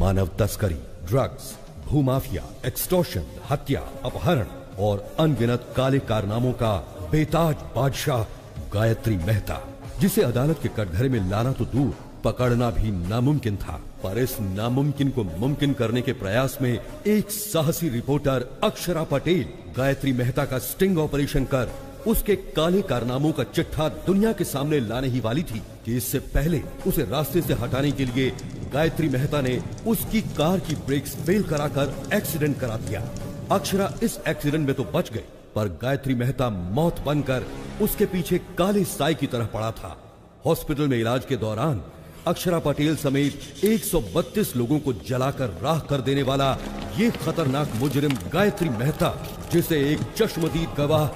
मानव तस्करी, drugs, भूमाफिया, extortion, हत्या, अपहरण और अनगिनत काले कारनामों का बेताज बादशाह गायत्री मेहता, जिसे अदालत के कटघरे में लाना तो दूर, पकड़ना भी नामुमकिन था। पर इस नामुमकिन को मुमकिन करने के प्रयास में एक साहसी रिपोर्टर अक्षरा पटेल गायत्री मेहता का स्टिंग ऑपरेशन कर उसके काले कारनामों का चिट्ठा दुनिया के सामने लाने ही वाली थी कि इससे पहले उसे रास्ते से हटाने के लिए गायत्री मेहता ने उसकी कार की ब्रेक्स फेल कराकर एक्सीडेंट करा दिया। अक्षरा इस एक्सीडेंट में तो बच गई, पर गायत्री मेहता मौत बनकर उसके पीछे काले साए की तरह पड़ा था। हॉस्पिटल में इलाज के दौरान अक्षरा पटेल समेत 132 लोगों को जलाकर राख कर देने वाला ये खतरनाक मुजरिम गायत्री मेहता, जिसे एक चश्मदीद गवाह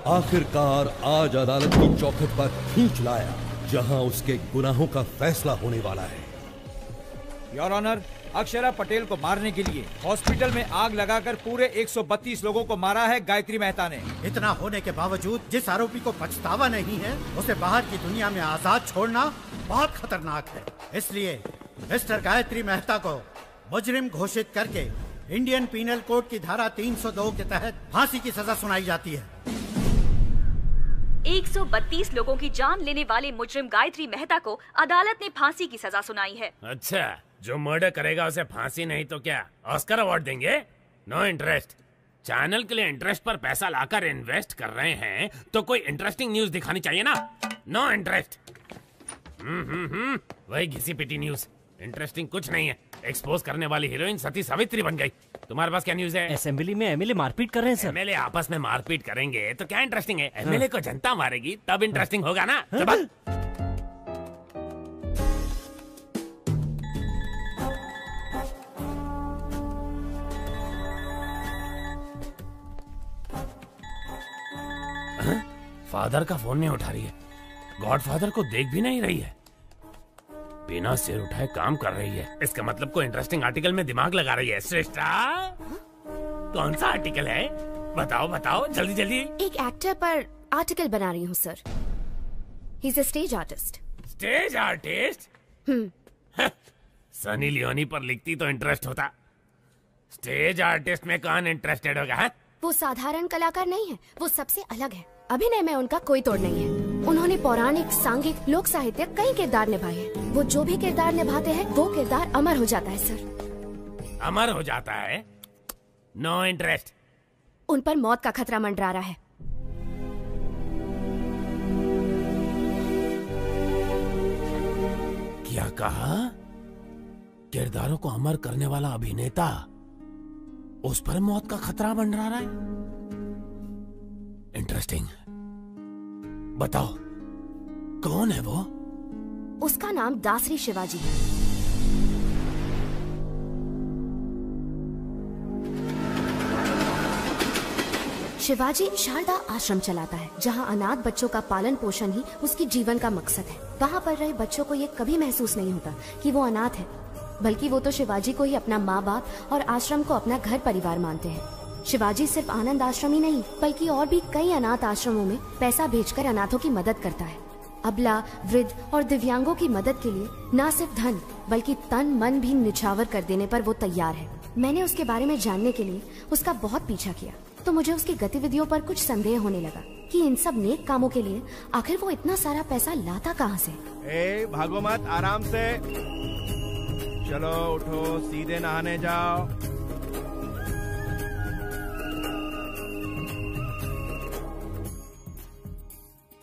आखिरकार आज अदालत की चौखट पर खींच लाया, जहां उसके गुनाहों का फैसला होने वाला है। योर ऑनर, अक्षरा पटेल को मारने के लिए हॉस्पिटल में आग लगाकर पूरे 132 लोगों को मारा है गायत्री मेहता ने। इतना होने के बावजूद जिस आरोपी को पछतावा नहीं है, उसे बाहर की दुनिया में आजाद छोड़ना बहुत खतरनाक है। इसलिए मिस्टर गायत्री मेहता को मुजरिम घोषित करके इंडियन पीनल कोड की धारा 302 के तहत फांसी की सजा सुनाई जाती है। 132 लोगों की जान लेने वाले मुजरिम गायत्री मेहता को अदालत ने फांसी की सजा सुनाई है। अच्छा, जो मर्डर करेगा उसे फांसी नहीं तो क्या ऑस्कर अवार्ड देंगे? No interest. चैनल के लिए इंटरेस्ट पर पैसा लाकर इन्वेस्ट कर रहे हैं तो कोई इंटरेस्टिंग न्यूज दिखानी चाहिए ना। No interest. वही घिसी पिटी न्यूज, इंटरेस्टिंग कुछ नहीं है। एक्सपोज करने वाली हीरोइन सती सावित्री बन गई। तुम्हारे पास क्या न्यूज है? असेंबली में एमएलए मारपीट कर रहे हैं सर। एमएलए आपस में मारपीट करेंगे तो क्या इंटरेस्टिंग है? एमएलए को जनता मारेगी तब इंटरेस्टिंग होगा ना। फादर का फोन नहीं उठा रही है, गॉडफादर को देख भी नहीं रही है, बिना सिर उठाए काम कर रही है। इसका मतलब कोई इंटरेस्टिंग आर्टिकल में दिमाग लगा रही है। श्रेष्ठा, कौन सा आर्टिकल है? बताओ बताओ जल्दी जल्दी। एक एक्टर पर आर्टिकल बना रही हूँ sir. He is a stage artist. Stage artist? Sunny Leone पर लिखती तो इंटरेस्ट होता। स्टेज आर्टिस्ट में कौन इंटरेस्टेड होगा? है? वो साधारण कलाकार नहीं है, वो सबसे अलग है। अभिनय में उनका कोई तोड़ नहीं है। उन्होंने पौराणिक, सांघिक, लोक साहित्य कई किरदार निभाए हैं। वो जो भी किरदार निभाते हैं वो किरदार अमर हो जाता है सर। अमर हो जाता है? No interest. उन पर मौत का खतरा मंडरा रहा है। क्या कहा? किरदारों को अमर करने वाला अभिनेता, उस पर मौत का खतरा मंडरा रहा है? इंटरेस्टिंग। बताओ कौन है वो? उसका नाम दासरी शिवाजी है। शिवाजी शारदा आश्रम चलाता है, जहां अनाथ बच्चों का पालन पोषण ही उसकी जीवन का मकसद है। वहां पर रहे बच्चों को ये कभी महसूस नहीं होता कि वो अनाथ है, बल्कि वो तो शिवाजी को ही अपना माँ बाप और आश्रम को अपना घर परिवार मानते हैं। शिवाजी सिर्फ आनंद आश्रम ही नहीं, बल्कि और भी कई अनाथ आश्रमों में पैसा भेजकर अनाथों की मदद करता है। अबला, वृद्ध और दिव्यांगों की मदद के लिए न सिर्फ धन बल्कि तन मन भी निछावर कर देने पर वो तैयार है। मैंने उसके बारे में जानने के लिए उसका बहुत पीछा किया, तो मुझे उसकी गतिविधियों पर कुछ संदेह होने लगा कि इन सब नेक कामों के लिए आखिर वो इतना सारा पैसा लाता कहाँ से। भागो मत, आराम से चलो, उठो, सीधे नहाने जाओ।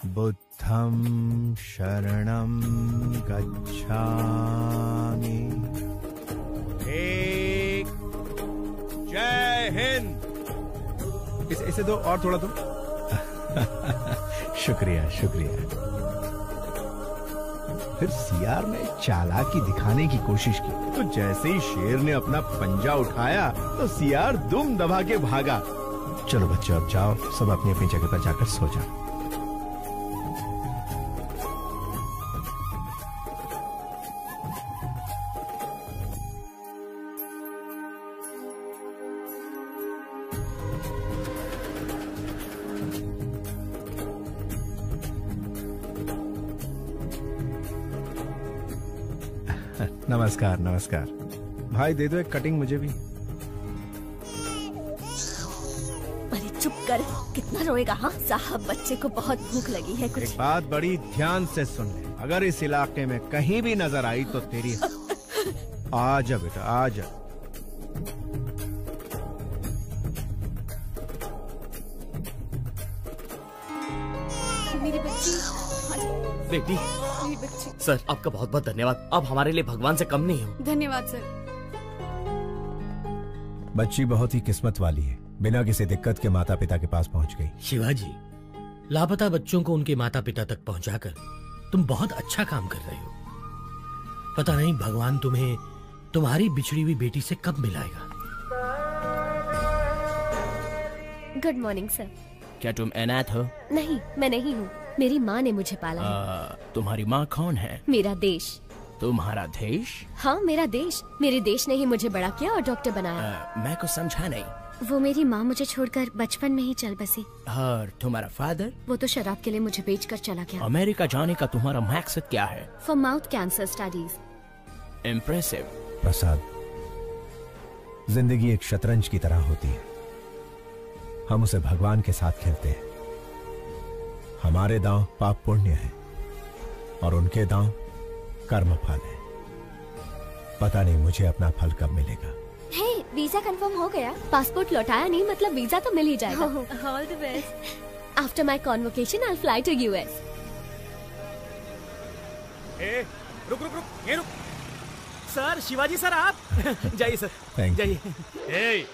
बुद्धं शरणं गच्छामि। जय हिंद। इसे दो और थोड़ा दो। शुक्रिया शुक्रिया। फिर सियार ने चालाकी दिखाने की कोशिश की, तो जैसे ही शेर ने अपना पंजा उठाया तो सियार दुम दबा के भागा। चलो बच्चों, अब जाओ, सब अपनी अपनी जगह पर जाकर सो जाओ। नमस्कार नमस्कार। भाई दे दो एक कटिंग मुझे भी। अरे चुप कर, कितना रोएगा? हाँ साहब, बच्चे को बहुत भूख लगी है कुछ। एक बात बड़ी ध्यान से सुन ले, अगर इस इलाके में कहीं भी नजर आई तो तेरी आ जा बेटा, आ जा। मेरी बच्ची, बेटी, मेरी बच्ची। सर आपका बहुत बहुत धन्यवाद। आप हमारे लिए भगवान से कम नहीं हो। धन्यवाद सर। बच्ची बहुत ही किस्मत वाली है, बिना किसी दिक्कत के माता पिता के पास पहुंच गई। शिवाजी, लापता बच्चों को उनके माता पिता तक पहुंचाकर तुम बहुत अच्छा काम कर रहे हो। पता नहीं भगवान तुम्हें तुम्हारी बिछड़ी हुई बेटी से कब मिलाएगा। Good morning sir. क्या तुम अनाथ हो? नहीं, मैं नहीं हूँ, मेरी माँ ने मुझे पाला है। तुम्हारी माँ कौन है? मेरा देश। तुम्हारा देश? हाँ मेरा देश। मेरे देश ने ही मुझे बड़ा किया और डॉक्टर बनाया। मैं कुछ समझा नहीं। वो मेरी माँ मुझे छोड़कर बचपन में ही चल बसी। और तुम्हारा फादर? वो तो शराब के लिए मुझे बेचकर चला गया। अमेरिका जाने का तुम्हारा मकसद क्या है? For mouth cancer studies. Impressive. Prasad, जिंदगी एक शतरंज की तरह होती है, हम उसे भगवान के साथ खेलते हैं। हमारे दांव पाप पुण्य है और उनके दांव कर्म फल है। पता नहीं मुझे अपना फल कब मिलेगा। हे, वीजा कंफर्म हो गया। पासपोर्ट लौटाया नहीं, मतलब वीजा तो मिल ही जाएगा। All the best. After my convocation I fly to US. रुक रुक रुक, ये रुक। सर, शिवाजी सर आप जाइए सर, जाइए।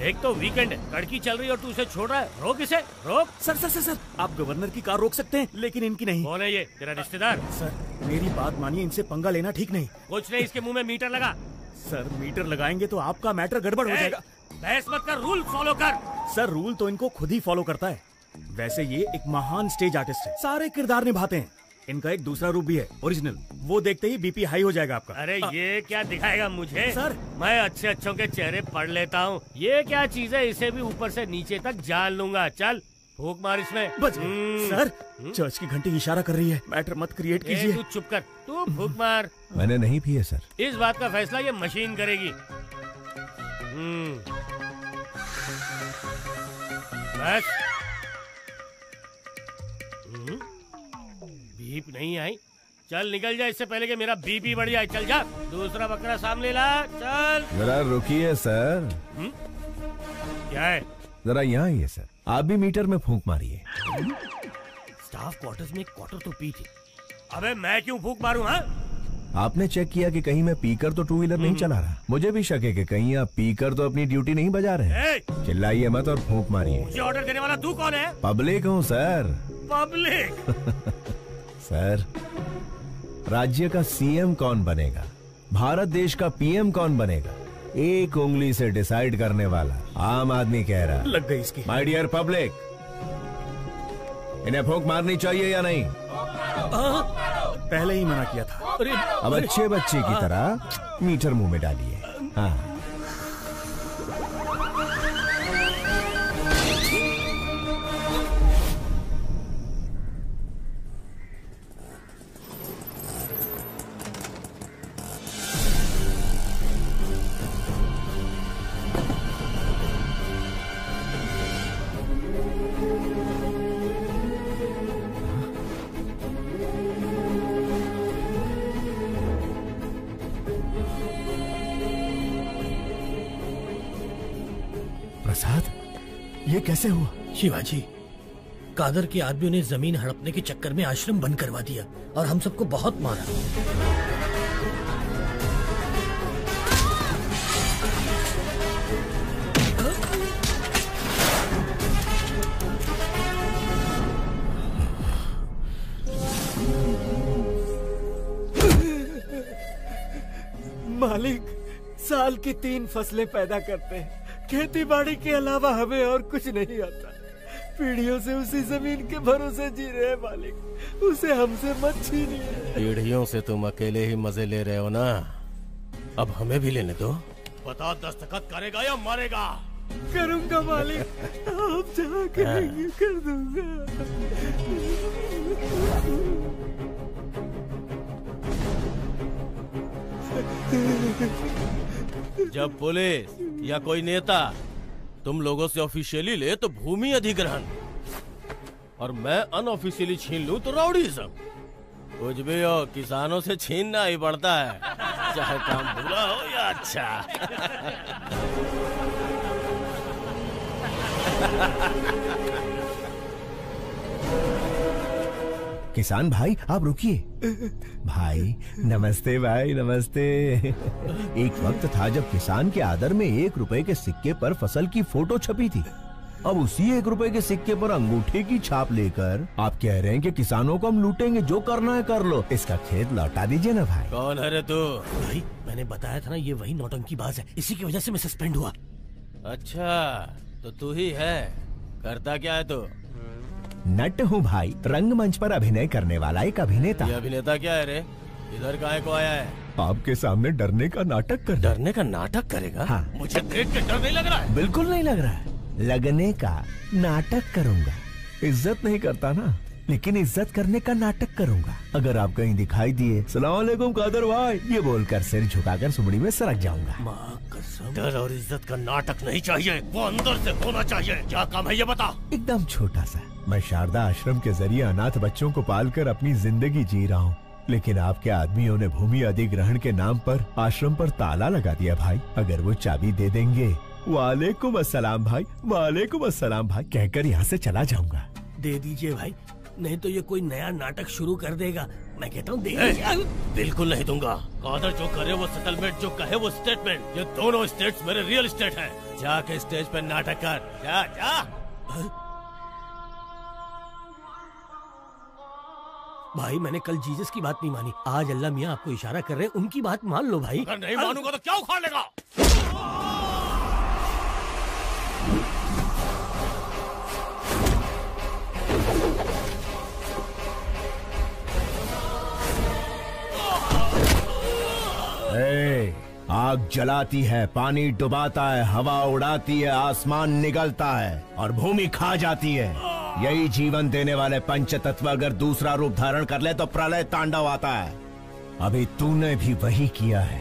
एक तो वीकेंड है, लड़की चल रही है और तू उसे छोड़ रहा है। रोक इसे, रोक। सर सर सर सर, आप गवर्नर की कार रोक सकते हैं लेकिन इनकी नहीं। कौन है ये? तेरा रिश्तेदार? सर मेरी बात मानिए, इनसे पंगा लेना ठीक नहीं। कुछ नहीं, इसके मुंह में मीटर लगा। सर मीटर लगाएंगे तो आपका मैटर गड़बड़ हो जाएगा। बहस मत कर, रूल फॉलो कर। सर रूल तो इनको खुद ही फॉलो करता है। वैसे ये एक महान स्टेज आर्टिस्ट है, सारे किरदार निभाते हैं। इनका एक दूसरा रूप भी है, ओरिजिनल। वो देखते ही बीपी हाई हो जाएगा आपका। अरे ये क्या दिखाएगा मुझे? सर मैं अच्छे अच्छों के चेहरे पढ़ लेता हूँ। ये क्या चीज है? इसे भी ऊपर से नीचे तक जान लूंगा। चल फूक मार इसमें। बच गए। सर चर्च की घंटी इशारा कर रही है, मैटर मत क्रिएट कीजिए। तू चुप कर, तू फूक मार। मैंने नहीं पी है सर। इस बात का फैसला ये मशीन करेगी। बस। बीप नहीं आई। चल निकल जा इससे पहले कि मेरा बीपी बढ़ जाए। चल जा, दूसरा बकरा सामने ला। चल जरा रुकिए सर। क्या है? जरा यहाँ आइए सर, आप भी मीटर में फूंक मारिए। स्टाफ क्वार्टर्स में एक क्वार्टर तो पी थी। अबे मैं क्यों फूंक मारूं? हाँ, आपने चेक किया कि कहीं मैं पीकर तो टू व्हीलर नहीं चला रहा। मुझे भी शक है कि कहीं आप पीकर तो अपनी ड्यूटी नहीं बजा रहे हैं। चिल्लाइए मत और फूंक मारिए। मुझे ऑर्डर देने वाला तू कौन है? पब्लिक हूँ सर। पब्लिक? सर, राज्य का सीएम कौन बनेगा, भारत देश का पीएम कौन बनेगा, एक उंगली से डिसाइड करने वाला आम आदमी कह रहा। लग गई इसकी। माय डियर पब्लिक, इन्हें फूंक मारनी चाहिए या नहीं? पहले ही मना किया था। अब अच्छे बच्चे की तरह मीटर मुंह में डालिए। हाँ। प्रसाद, ये कैसे हुआ? शिवाजी, कादर के आदमियों ने जमीन हड़पने के चक्कर में आश्रम बंद करवा दिया और हम सबको बहुत मारा। मालिक, साल की 3 फसलें पैदा करते हैं, खेती बाड़ी के अलावा हमें और कुछ नहीं आता। पीढ़ियों से उसी जमीन के भरोसे जी रहे हैं मालिक, उसे हमसे मत छीनिए। पीढ़ियों से तुम अकेले ही मजे ले रहे हो ना, अब हमें भी लेने दो। बता, दस्तखत करेगा या मारेगा? करूंगा मालिक, आप जहाँ कहेंगे कर दूंगा। जब पुलिस या कोई नेता तुम लोगों से ऑफिशियली ले तो भूमि अधिग्रहण, और मैं अनऑफिशियली छीन लूं तो राउडीज़म। कुछ भी हो, किसानों से छीनना ही पड़ता है, चाहे काम बुरा हो या अच्छा। किसान भाई आप रुकिए। भाई नमस्ते, भाई नमस्ते। एक वक्त था जब किसान के आदर में 1 रुपए के सिक्के पर फसल की फोटो छपी थी। अब उसी 1 रुपए के सिक्के पर अंगूठे की छाप लेकर आप कह रहे हैं कि किसानों को हम लूटेंगे, जो करना है कर लो। इसका खेत लौटा दीजिए ना भाई। कौन है रे तू? भाई मैंने बताया था ना, ये वही नौटंकीबाज है, इसी की वजह से मैं सस्पेंड हुआ। अच्छा तो तू ही है, करता क्या है तू? नट हूँ भाई, रंगमंच पर अभिनय करने वाला एक अभिनेता। ये अभिनेता क्या है रे? इधर काहे को आया है? आपके सामने डरने का नाटक कर। डरने का नाटक करेगा? हाँ। मुझे देख के डर नहीं लग रहा है? बिल्कुल नहीं लग रहा है। लगने का नाटक करूंगा। इज्जत नहीं करता ना, लेकिन इज्जत करने का नाटक करूंगा। अगर आप कहीं दिखाई दिए सलाम अलैकुम कादर भाई ये बोलकर सिर झुकाकर सुमड़ी में सरक जाऊंगा। माँ कसम, डर और इज्जत का नाटक नहीं चाहिए, वो अंदर से होना चाहिए। क्या काम है ये बता। एकदम छोटा सा। मैं शारदा आश्रम के जरिए अनाथ बच्चों को पालकर अपनी जिंदगी जी रहा हूँ, लेकिन आपके आदमियों ने भूमि अधिग्रहण के नाम पर आश्रम पर ताला लगा दिया भाई। अगर वो चाबी दे देंगे, वालेकुम अस्सलाम भाई, वालेकुम अस्सलाम भाई कहकर यहाँ से चला जाऊंगा। दे दीजिए भाई, नहीं तो ये कोई नया नाटक शुरू कर देगा। मैं कहता हूँ बिल्कुल नहीं दूंगा। कादर जो करे वो सेटलमेंट, जो कहे वो स्टेटमेंट। ये दोनों स्टेट्स मेरे रियल स्टेट हैं। जाके स्टेज पे नाटक कर, जा जा। भाई मैंने कल जीसस की बात नहीं मानी, आज अल्लाह मियाँ आपको इशारा कर रहे हैं, उनकी बात मान लो भाई। अगर नहीं मानूंगा तो क्या उखाड़ लेगा? आग जलाती है, पानी डुबाता है, हवा उड़ाती है, आसमान निगलता है और भूमि खा जाती है। यही जीवन देने वाले पंचतत्व अगर दूसरा रूप धारण कर ले तो प्रलय तांडव आता है। अभी तूने भी वही किया है।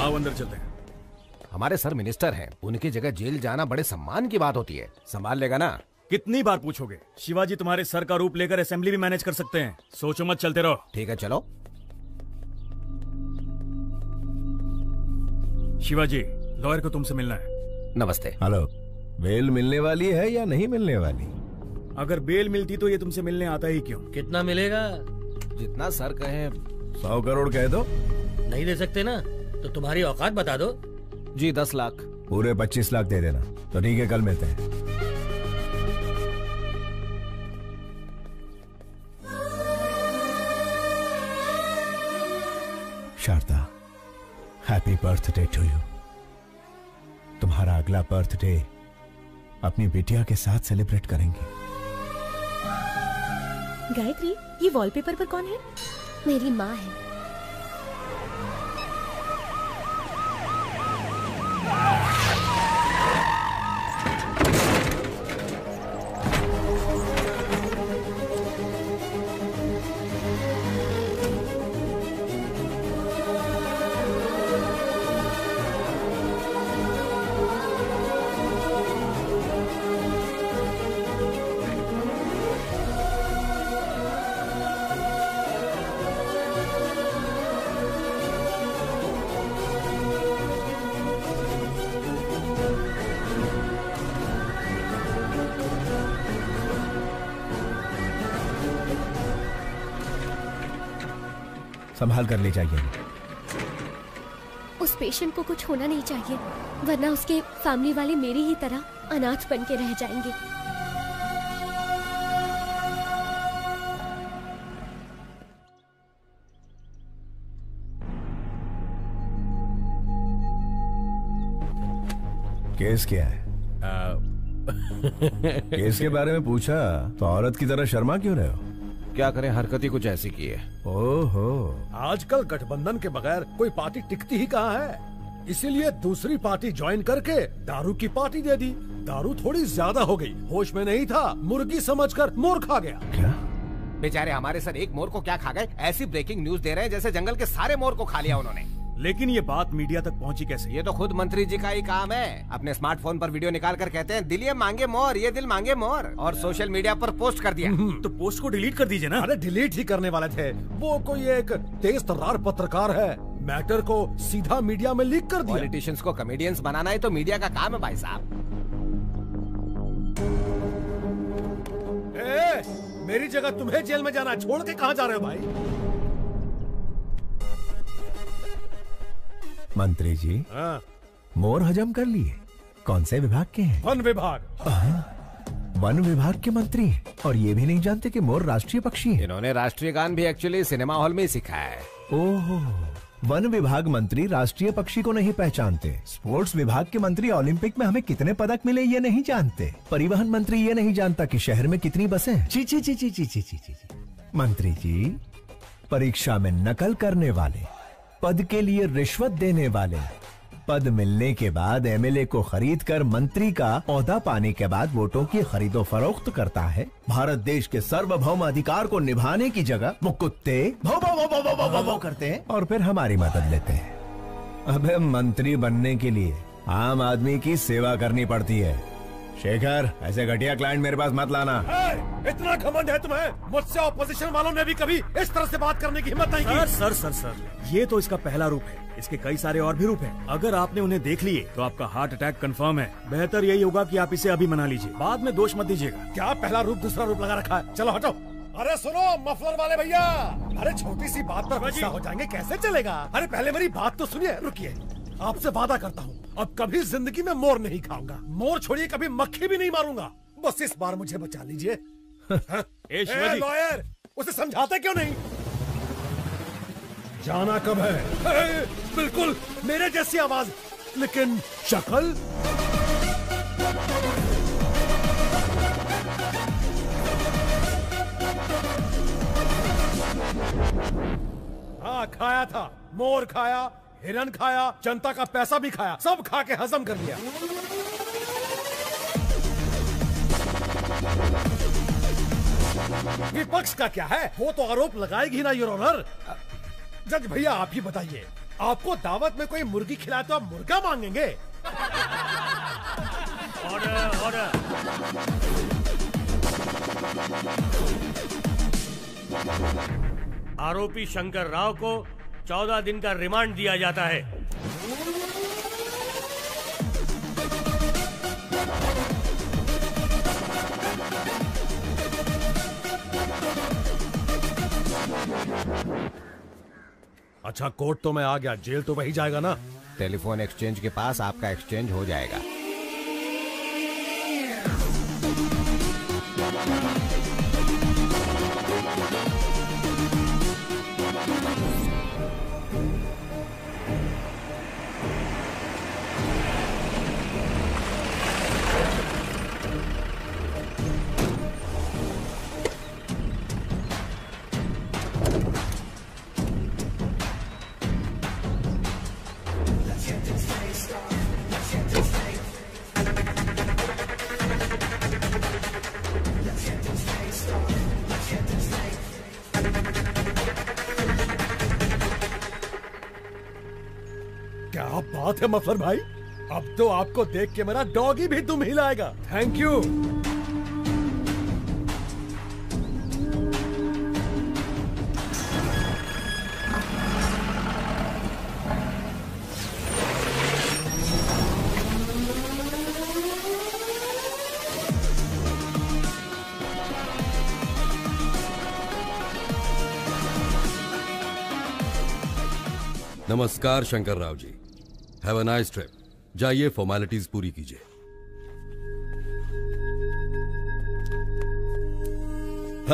आओ अंदर चलते हैं। हमारे सर मिनिस्टर हैं, उनकी जगह जेल जाना बड़े सम्मान की बात होती है। संभाल लेगा ना? कितनी बार पूछोगे? शिवाजी तुम्हारे सर का रूप लेकर असेंबली भी मैनेज कर सकते हैं। सोचो मत, चलते रहो। ठीक है, चलो। शिवाजी, लॉयर को तुमसे मिलना है। नमस्ते। हेलो। बेल मिलने वाली है या नहीं मिलने वाली? अगर बेल मिलती तो ये तुमसे मिलने आता ही क्यों? कितना मिलेगा? जितना सर कहें। 100 करोड़ कह दो। नहीं दे सकते ना तो तुम्हारी औकात बता दो। जी 10 लाख। पूरे 25 लाख दे देना। तो ठीक है, कल मिलते हैं। Sharada, happy birthday to you. तुम्हारा अगला बर्थडे अपनी बिटिया के साथ सेलिब्रेट करेंगे। गायत्री, ये वॉलपेपर पर कौन है? मेरी माँ है। संभाल कर ले जाइए। उस पेशेंट को कुछ होना नहीं चाहिए, वरना उसके फैमिली वाले मेरी ही तरह अनाथ बन के रह जाएंगे। केस क्या है? केस के बारे में पूछा तो औरत की तरह शर्मा क्यों रहे हो? क्या करें, हरकत ही कुछ ऐसी की है। ओहो, आजकल गठबंधन के बगैर कोई पार्टी टिकती ही कहाँ है, इसीलिए दूसरी पार्टी ज्वाइन करके दारू की पार्टी दे दी। दारू थोड़ी ज्यादा हो गई, होश में नहीं था, मुर्गी समझकर मोर खा गया। क्या? बेचारे हमारे सर एक मोर को क्या खा गए? ऐसी ब्रेकिंग न्यूज दे रहे हैं जैसे जंगल के सारे मोर को खा लिया उन्होंने। लेकिन ये बात मीडिया तक पहुंची कैसे? ये तो खुद मंत्री जी का ही काम है। अपने स्मार्टफोन पर वीडियो निकाल कर कहते हैं दिल ये मांगे मोर, ये दिल मांगे मोर, और सोशल मीडिया पर पोस्ट कर दिया। तो पोस्ट को डिलीट कर दीजिए ना। अरे डिलीट ही करने वाले थे, वो कोई एक तेज तर्रार पत्रकार है, मैटर को सीधा मीडिया में लीक कर दिया। पॉलिटिशियंस को कॉमेडियंस बनाना ही तो मीडिया का काम है भाई साहब। मेरी जगह तुम्हें जेल में जाना, छोड़ के कहाँ जा रहे हो भाई? मंत्री जी, मोर हजम कर लिए। कौन से विभाग के हैं? वन विभाग। वन विभाग के मंत्री हैं और ये भी नहीं जानते कि मोर राष्ट्रीय पक्षी है। इन्होंने राष्ट्रीय गान भी एक्चुअली सिनेमा हॉल में ही सिखाया है। ओहो, वन विभाग मंत्री राष्ट्रीय पक्षी को नहीं पहचानते। स्पोर्ट्स विभाग के मंत्री ओलंपिक में हमें कितने पदक मिले ये नहीं जानते। परिवहन मंत्री ये नहीं जानता कि शहर में कितनी बसें हैं। ची ची ची ची ची ची ची ची। मंत्री जी, परीक्षा में नकल करने वाले, पद के लिए रिश्वत देने वाले, पद मिलने के बाद एमएलए को खरीद कर मंत्री का ओहदा पाने के बाद वोटों की खरीदो फरोख्त करता है। भारत देश के सार्वभौम अधिकार को निभाने की जगह वो कुत्ते भौ भौ भौ भौ भौ भौ भौ भौ करते हैं और फिर हमारी मदद लेते हैं। अबे मंत्री बनने के लिए आम आदमी की सेवा करनी पड़ती है। शेखर, ऐसे घटिया क्लाइंट मेरे पास मत लाना। इतना घमंड है तुम्हें? मुझसे ऑपोजिशन वालों ने भी कभी इस तरह से बात करने की हिम्मत नहीं की। सर, ये तो इसका पहला रूप है, इसके कई सारे और भी रूप हैं। अगर आपने उन्हें देख लिए तो आपका हार्ट अटैक कंफर्म है। बेहतर यही होगा कि आप इसे अभी मना लीजिए, बाद में दोष मत दीजिएगा। क्या पहला रूप दूसरा रूप लगा रखा है? चलो हटो। अरे सुनो मफलर वाले भैया, अरे छोटी सी बात पर गुस्सा हो जाएंगे, कैसे चलेगा? अरे पहले मेरी बात तो सुनिए। रुकिए, आपसे वादा करता हूँ अब कभी जिंदगी में मोर नहीं खाऊंगा। मोर छोड़िए, कभी मक्खी भी नहीं मारूंगा। बस इस बार मुझे बचा लीजिए। लॉयर, उसे समझाते क्यों नहीं? जाना कब है? बिल्कुल मेरे जैसी आवाज, लेकिन शक्ल। हाँ, खाया था, मोर खाया, हिरन खाया, जनता का पैसा भी खाया, सब खा के हजम कर लिया। विपक्ष का क्या है? वो तो आरोप लगाएगी ना योर ऑनर। जज भैया आप ही बताइए, आपको दावत में कोई मुर्गी खिलाए तो आप मुर्गा मांगेंगे? Order order. आरोपी शंकर राव को 14 दिन का रिमांड दिया जाता है। अच्छा, कोर्ट तो मैं आ गया, जेल तो वही जाएगा ना? टेलीफोन एक्सचेंज के पास आपका एक्सचेंज हो जाएगा। क्या बात है मफलर भाई, अब तो आपको देख के मेरा डॉगी भी दुम हिलाएगा। Thank you. नमस्कार Shankar Rao ji, have a nice trip. जाइए फॉर्मेलिटीज पूरी कीजिए।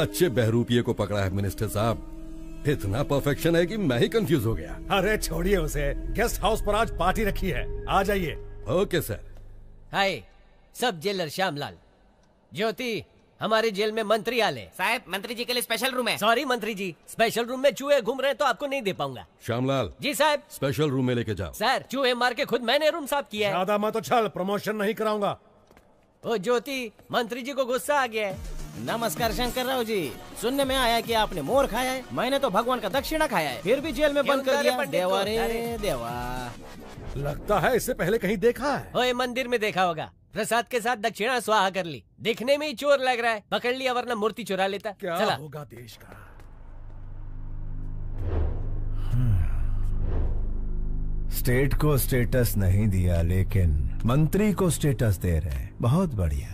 अच्छे बहरूपिये को पकड़ा है मिनिस्टर साहब। इतना परफेक्शन है कि मैं ही कंफ्यूज हो गया। अरे छोड़िए उसे, गेस्ट हाउस पर आज पार्टी रखी है, आ जाइए। Okay sir. हाय, सब जेलर श्यामलाल। ज्योति, हमारे जेल में मंत्री आले। साहब, मंत्री जी के लिए स्पेशल रूम है। सॉरी मंत्री जी, स्पेशल रूम में चूहे घूम रहे हैं तो आपको नहीं दे पाऊंगा। श्यामलाल जी साहब। स्पेशल रूम में लेके जाओ। सर, चूहे मार के खुद मैंने रूम साफ किया है। ज्यादा मत उछल, प्रमोशन नहीं कराऊंगा। ओ ज्योति, मंत्री जी को गुस्सा आ गया है। नमस्कार शंकर राव जी, सुनने में आया कि आपने मोर खाया है। मैंने तो भगवान का दक्षिणा खाया है, फिर भी जेल में बंद कर दिया। देवा रे देवा। लगता है इससे पहले कहीं देखा है। ओए, मंदिर में देखा होगा। प्रसाद के साथ दक्षिणा स्वाहा कर ली। दिखने में ही चोर लग रहा है, पकड़ लिया वरना मूर्ति चुरा लेता। क्या चला। होगा देश का? स्टेट को स्टेटस नहीं दिया, लेकिन मंत्री को स्टेटस दे रहे हैं। बहुत बढ़िया।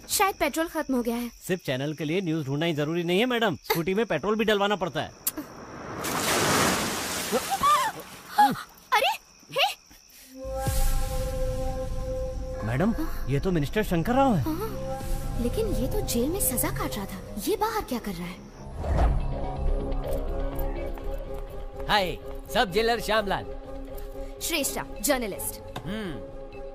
शायद पेट्रोल खत्म हो गया है। सिर्फ चैनल के लिए न्यूज ढूंढना ही जरूरी नहीं है मैडम, स्कूटी में पेट्रोल भी डलवाना पड़ता है। अरे हे! मैडम, ये तो मिनिस्टर शंकर राव है। लेकिन ये तो जेल में सजा काट रहा था, ये बाहर क्या कर रहा है? हाय, सब जेलर श्यामलाल। श्रेष्ठा, जर्नलिस्ट।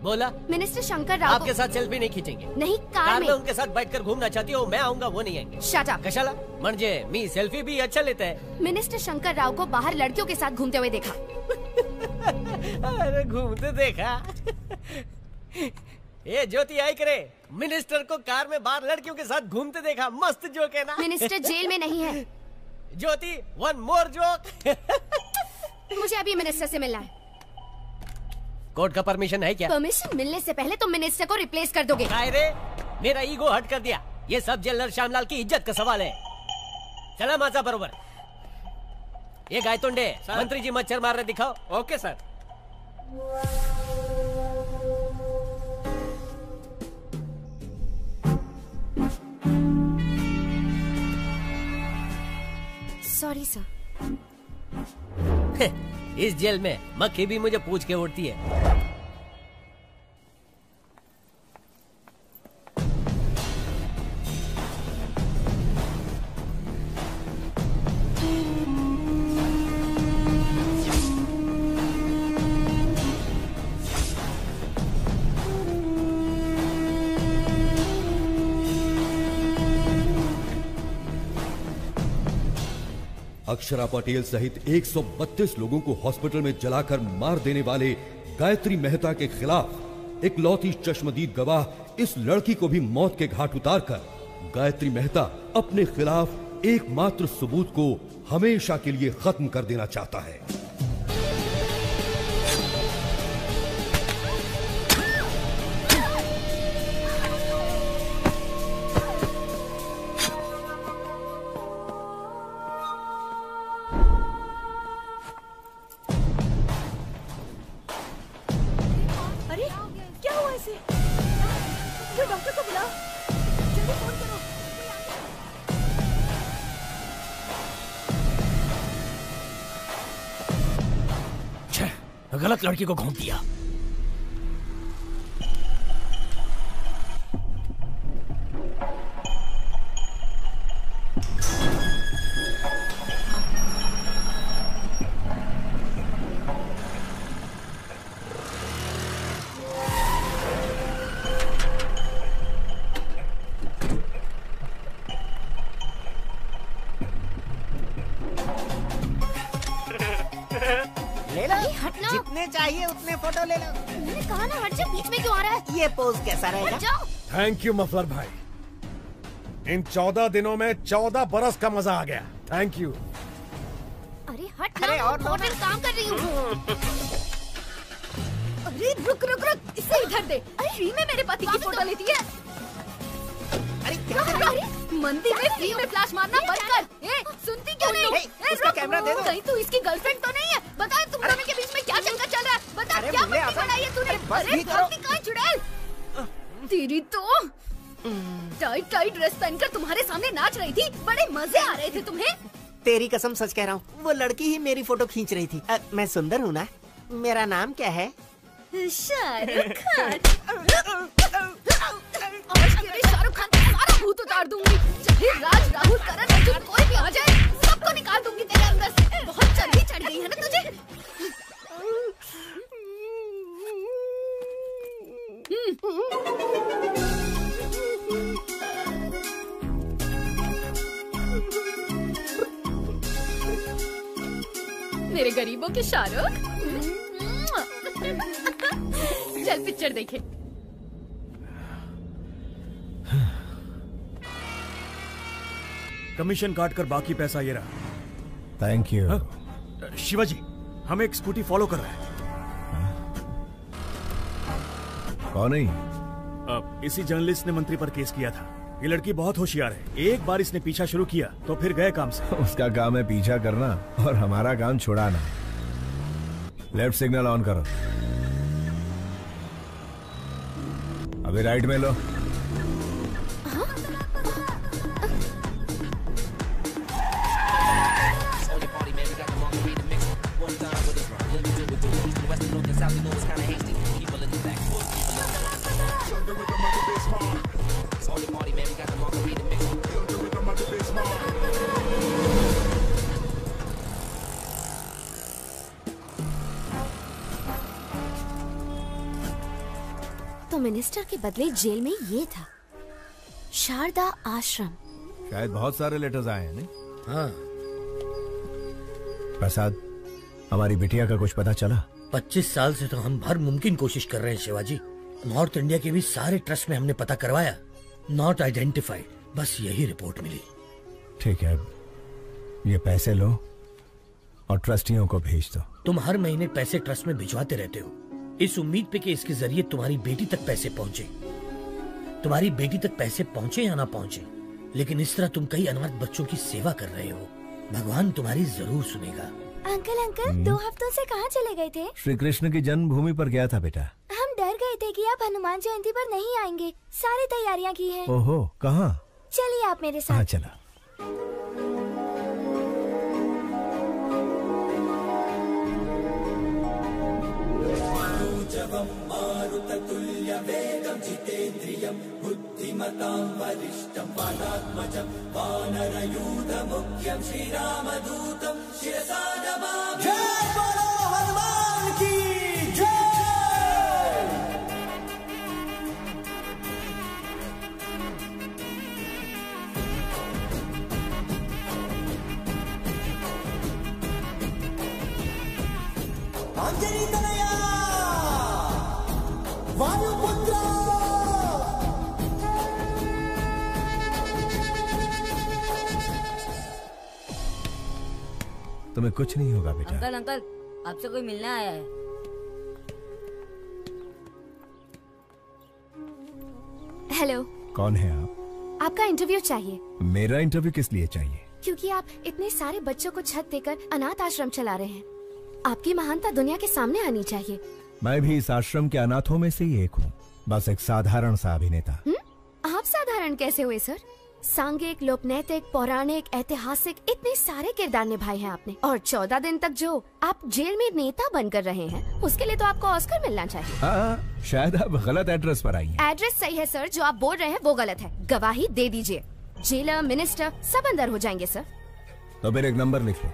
बोला। मिनिस्टर शंकर राव आपके साथ सेल्फी नहीं खींचेंगे। नहीं, कार में उनके साथ बैठकर घूमना चाहती हो, मैं आऊंगा, वो नहीं आएंगे। Shut up. कशाला? म्हणजे मी सेल्फी भी अच्छा लेता है। मिनिस्टर शंकर राव को बाहर लड़कियों के साथ घूमते हुए देखा। अरे घूमते देखा? ये ज्योति आई करे, मिनिस्टर को कार में बाहर लड़कियों के साथ घूमते देखा। मस्त जोक है ना? मिनिस्टर जेल में नहीं है। ज्योति, वन मोर जोक। मुझे अभी मिनिस्टर से मिलना है। कोर्ट का परमिशन है क्या? परमिशन मिलने से पहले तुम मिनिस्टर को रिप्लेस कर दोगे। रे, मेरा ईगो हट कर दिया। ये सब जेलर श्यामलाल की इज्जत का सवाल है। चला माजा बरोबर। ये गायतोंडे, मंत्री जी मच्छर मार रहे, दिखाओ। Okay sir. Sorry sir. इस जेल में मक्खी भी मुझे पूछ के उड़ती है। अक्षरा पटेल सहित 132 लोगों को हॉस्पिटल में जलाकर मार देने वाले गायत्री मेहता के खिलाफ इकलौती चश्मदीद गवाह इस लड़की को भी मौत के घाट उतारकर गायत्री मेहता अपने खिलाफ एकमात्र सबूत को हमेशा के लिए खत्म कर देना चाहता है। अरे क्या हुआ इसे? कोई डॉक्टर को बुलाओ, जल्दी फोन करो। गलत लड़की को घूम दिया। ले लो, जितने चाहिए उतने फोटो ले लो। मैंने कहा ना हट जा, बीच में क्यों आ रहा है? ये पोज कैसा रहेगा? हट जाओ। थैंक यू मफलर भाई, इन 14 दिनों में 14 बरस का मजा आ गया। Thank you. अरे हट अरे ना, और लो होटल काम कर रही हूँ। अरे रुक रुक रुक, इसे इधर दे। अरे फ्री में मेरे पति की फोटो लेती है। अरे क्या कर रही है? मंदी में फ्री में फ्लैश मारना बंद कर। ए, सुनती क्यों नहीं? इसका कैमरा दे दो। कहीं तू इसकी गर्लफ्रेंड तो नहीं है? बता तुम दोनों के बीच में क्या चक्कर चल रहा है? बता क्या मस्ती बनाई है तूने? अरे भागती कहाँ चुड़ैल? तेरी तो टाइट टाइट ड्रेस पहनकर तुम्हारे सामने नाच रही थी, बड़े मजे आ रहे थे तुम्हें। तेरी कसम सच कह रहा हूँ, वो लड़की ही मेरी फोटो खींच रही थी। मैं सुंदर हूँ ना? मेरा नाम क्या है? शाहरुख खान। आज तेरे शाहरुख खान का सारा भूत उतार दूंगी। चाहे राज, राहुल, करण, अर्जुन कोई भी आ जाए, सबको निकाल दूंगी तेरे अंदर से। बहुत चर्बी चढ़ गई है ना तुझे? मेरे गरीबों के शाहरुख। चल पिक्चर देखे। कमीशन काट कर बाकी पैसा ये रहा। Thank you. शिवाजी, हमें एक स्कूटी फॉलो कर रहा है। कौन है? इसी जर्नलिस्ट ने मंत्री पर केस किया था। ये लड़की बहुत होशियार है, एक बार इसने पीछा शुरू किया तो फिर गए काम से। उसका काम है पीछा करना और हमारा काम छुड़ाना। लेफ्ट सिग्नल ऑन करो। अभी राइट में लो। तो मिनिस्टर के बदले जेल में ये था, शारदा आश्रम। शायद बहुत सारे लेटर्स आए हैं, नहीं? हाँ। प्रसाद, हमारी बिटिया का कुछ पता चला? 25 साल से तो हम हर मुमकिन कोशिश कर रहे हैं शिवाजी। नॉर्थ इंडिया के भी सारे ट्रस्ट में हमने पता करवाया, नॉट आइडेंटिफाइड। बस यही रिपोर्ट मिली। ठीक है, ये पैसे लो और ट्रस्टियों को भेज दो। तुम हर महीने पैसे ट्रस्ट में भिजवाते रहते हो, इस उम्मीद पे कि इसके जरिए तुम्हारी बेटी तक पैसे पहुंचे। तुम्हारी बेटी तक पैसे पहुंचे या ना पहुंचे, लेकिन इस तरह तुम कई अनाथ बच्चों की सेवा कर रहे हो। भगवान तुम्हारी जरूर सुनेगा। अंकल 2 हफ्तों से कहाँ चले गए थे? श्री कृष्ण की जन्मभूमि पर गया था बेटा। हम डर गए थे कि आप हनुमान जयंती पर नहीं आएंगे। सारी तैयारियां की हैं। ओहो, कहाँ? चलिए आप मेरे साथ। हाँ चला। बुद्धिमतां वरिष्ठं वातात्मजं वानरयूथमुख्यं श्रीरामदूतं शिरसा नमामि। जय बोलो हनुमान की जय। अंजनी तनया वायुपुत्र तुम्हें कुछ नहीं होगा बेटा। अंकल अंकल, आपसे कोई मिलने आया है। हेलो। कौन है आप? आपका इंटरव्यू चाहिए। मेरा इंटरव्यू किस लिए चाहिए? क्योंकि आप इतने सारे बच्चों को छत देकर अनाथ आश्रम चला रहे हैं। आपकी महानता दुनिया के सामने आनी चाहिए। मैं भी इस आश्रम के अनाथों में से ही एक हूँ, बस एक साधारण सा अभिनेता। आप साधारण कैसे हुए सर? सांघिक, लोकनैतिक, पौराणिक, ऐतिहासिक इतने सारे किरदार निभाए हैं आपने, और 14 दिन तक जो आप जेल में नेता बनकर रहे हैं, उसके लिए तो आपको ऑस्कर मिलना चाहिए। हाँ, शायद आप गलत एड्रेस पर आई हैं। एड्रेस सही है सर, जो आप बोल रहे हैं वो गलत है। गवाही दे दीजिए, जेलर, मिनिस्टर सब अंदर हो जाएंगे सर। तो फिर एक नंबर लिख लो,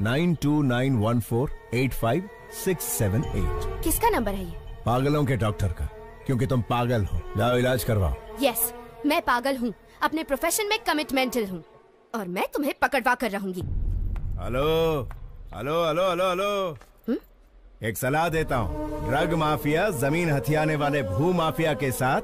9291485678। किसका नंबर है ये? पागलों के डॉक्टर का, क्योंकि तुम पागल हो। जाओ इलाज करवाओ। यस, मैं पागल हूँ, अपने प्रोफेशन में कमिटमेंटल हूँ, और मैं तुम्हें पकड़वा कर रहूंगी। Hello hello hello hello hello, एक सलाह देता हूँ। ड्रग माफिया, जमीन हथियाने वाले भू माफिया के साथ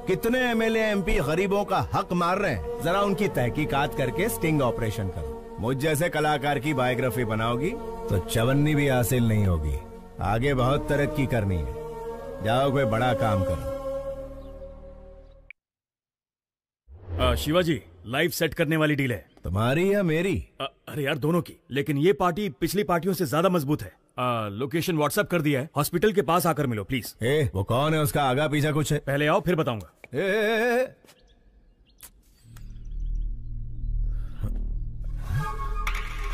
कितने एमएलए एमपी गरीबों का हक मार रहे हैं, जरा उनकी तहकीकात करके स्टिंग ऑपरेशन करो। मुझ जैसे कलाकार की बायोग्राफी बनाओगी तो चवन्नी भी हासिल नहीं होगी। आगे बहुत तरक्की करनी है, जाओ कोई बड़ा काम करो। शिवाजी, लाइव सेट करने वाली डील है। तुम्हारी या मेरी? अरे यार, दोनों की, लेकिन ये पार्टी पिछली पार्टियों से ज्यादा मजबूत है। लोकेशन व्हाट्सएप कर दिया है, हॉस्पिटल के पास आकर मिलो प्लीज। वो कौन है, उसका आगा पीछा कुछ है? पहले आओ फिर बताऊंगा।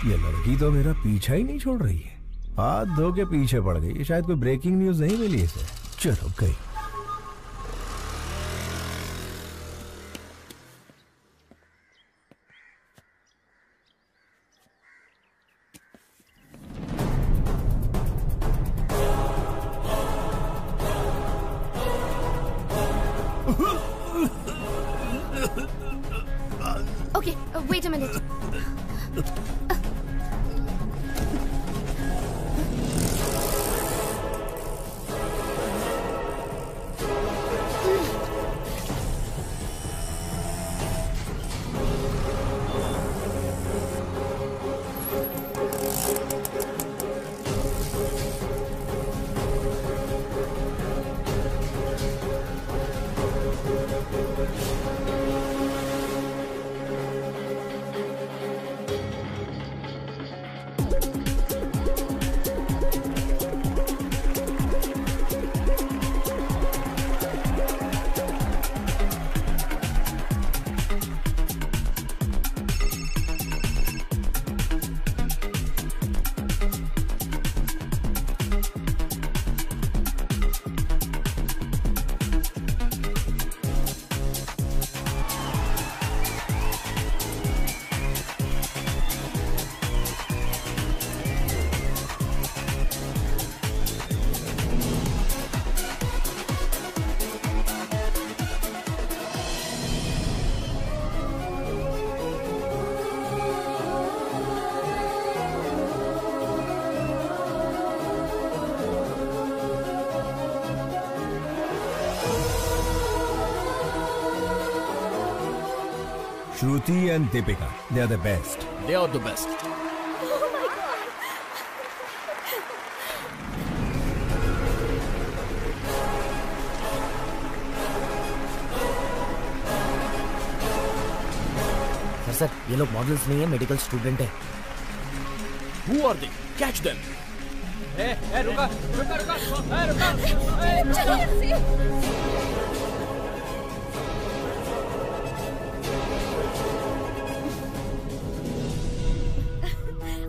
ये लड़की तो मेरा पीछा ही नहीं छोड़ रही है, हाथ धो के पीछे पड़ गई। शायद कोई ब्रेकिंग न्यूज नहीं मिली इसे। चलो गई। Okay, wait a minute. Shruti and Deepika, they are the best. They are the best. Oh my God. Sir, ये लोग मॉडल्स नहीं है, मेडिकल स्टूडेंट है। Who are they? Catch them. रुका रुका रुका रुका। चलो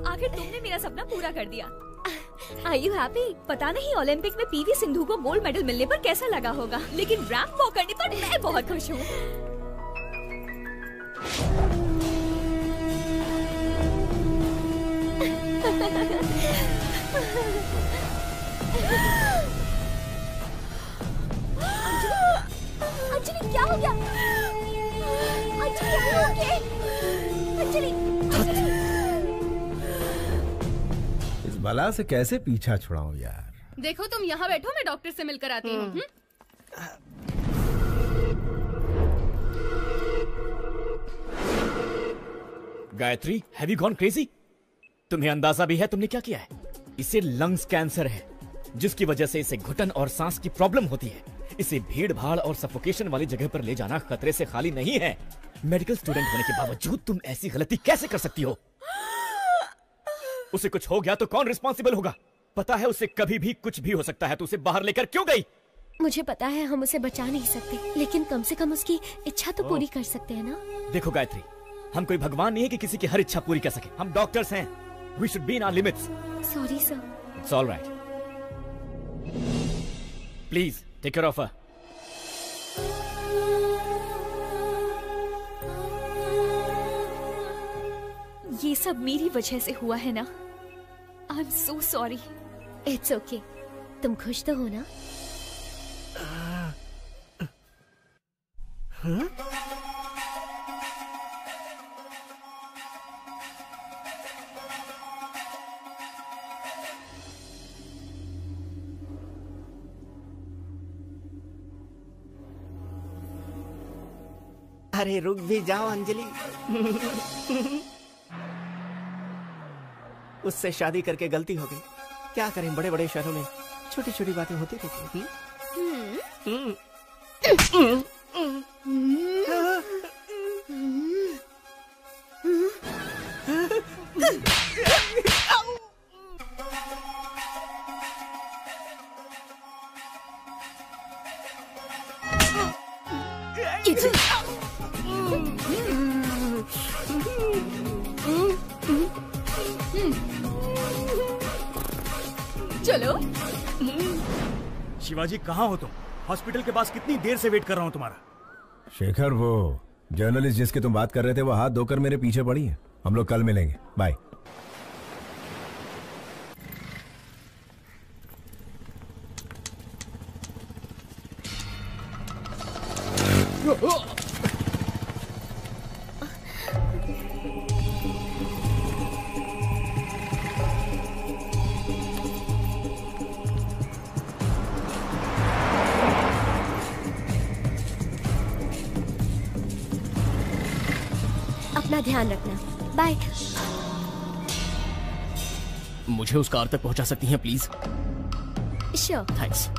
आखिर तुमने मेरा सपना पूरा कर दिया। Are you happy? पता नहीं ओलंपिक में पीवी सिंधु को गोल्ड मेडल मिलने पर कैसा लगा होगा, लेकिन रैंप वॉक करने पर मैं बहुत खुश हूँ। अंजलि क्या हो गया? अंजलि ओके? अंजलि इस बला से कैसे पीछा छुड़ाऊं यार। देखो तुम यहाँ बैठो, मैं डॉक्टर से मिलकर आती हूँ। Gayatri, have you gone crazy? तुम्हें अंदाजा भी है तुमने क्या किया है? इसे लंग्स कैंसर है, जिसकी वजह से इसे घुटन और सांस की प्रॉब्लम होती है। इसे भीड़ भाड़ और सफोकेशन वाली जगह पर ले जाना खतरे से खाली नहीं है। मेडिकल स्टूडेंट होने के बावजूद तुम ऐसी गलती कैसे कर सकती हो? उसे कुछ हो गया तो कौन रिस्पॉन्सिबल होगा? पता है उसे कभी भी कुछ भी हो सकता है, तो उसे बाहर लेकर क्यों गई? मुझे पता है हम उसे बचा नहीं सकते, लेकिन कम से कम उसकी इच्छा तो पूरी कर सकते हैं ना। देखो गायत्री, हम कोई भगवान नहीं है कि किसी की हर इच्छा पूरी कर सके। हम डॉक्टर्स हैं। We should be in our limits. Sorry, sir. It's all right. Please, take care of her. ये सब मेरी वजह से हुआ है ना। I'm so sorry. It's okay. तुम खुश तो हो ना? अरे रुक भी जाओ अंजलि। उससे शादी करके गलती हो गई। क्या करें, बड़े बड़े शहरों में छोटी छोटी बातें होती रहती हैं। चलो। शिवाजी कहाँ हो तुम? हॉस्पिटल के पास कितनी देर से वेट कर रहा हूँ तुम्हारा। शेखर, वो जर्नलिस्ट जिसके तुम बात कर रहे थे वो हाथ धोकर मेरे पीछे पड़ी है। हम लोग कल मिलेंगे। बाय। अपना ध्यान रखना। बाय। मुझे उस कार तक पहुंचा सकती हैं प्लीज? श्योर। थैंक्स।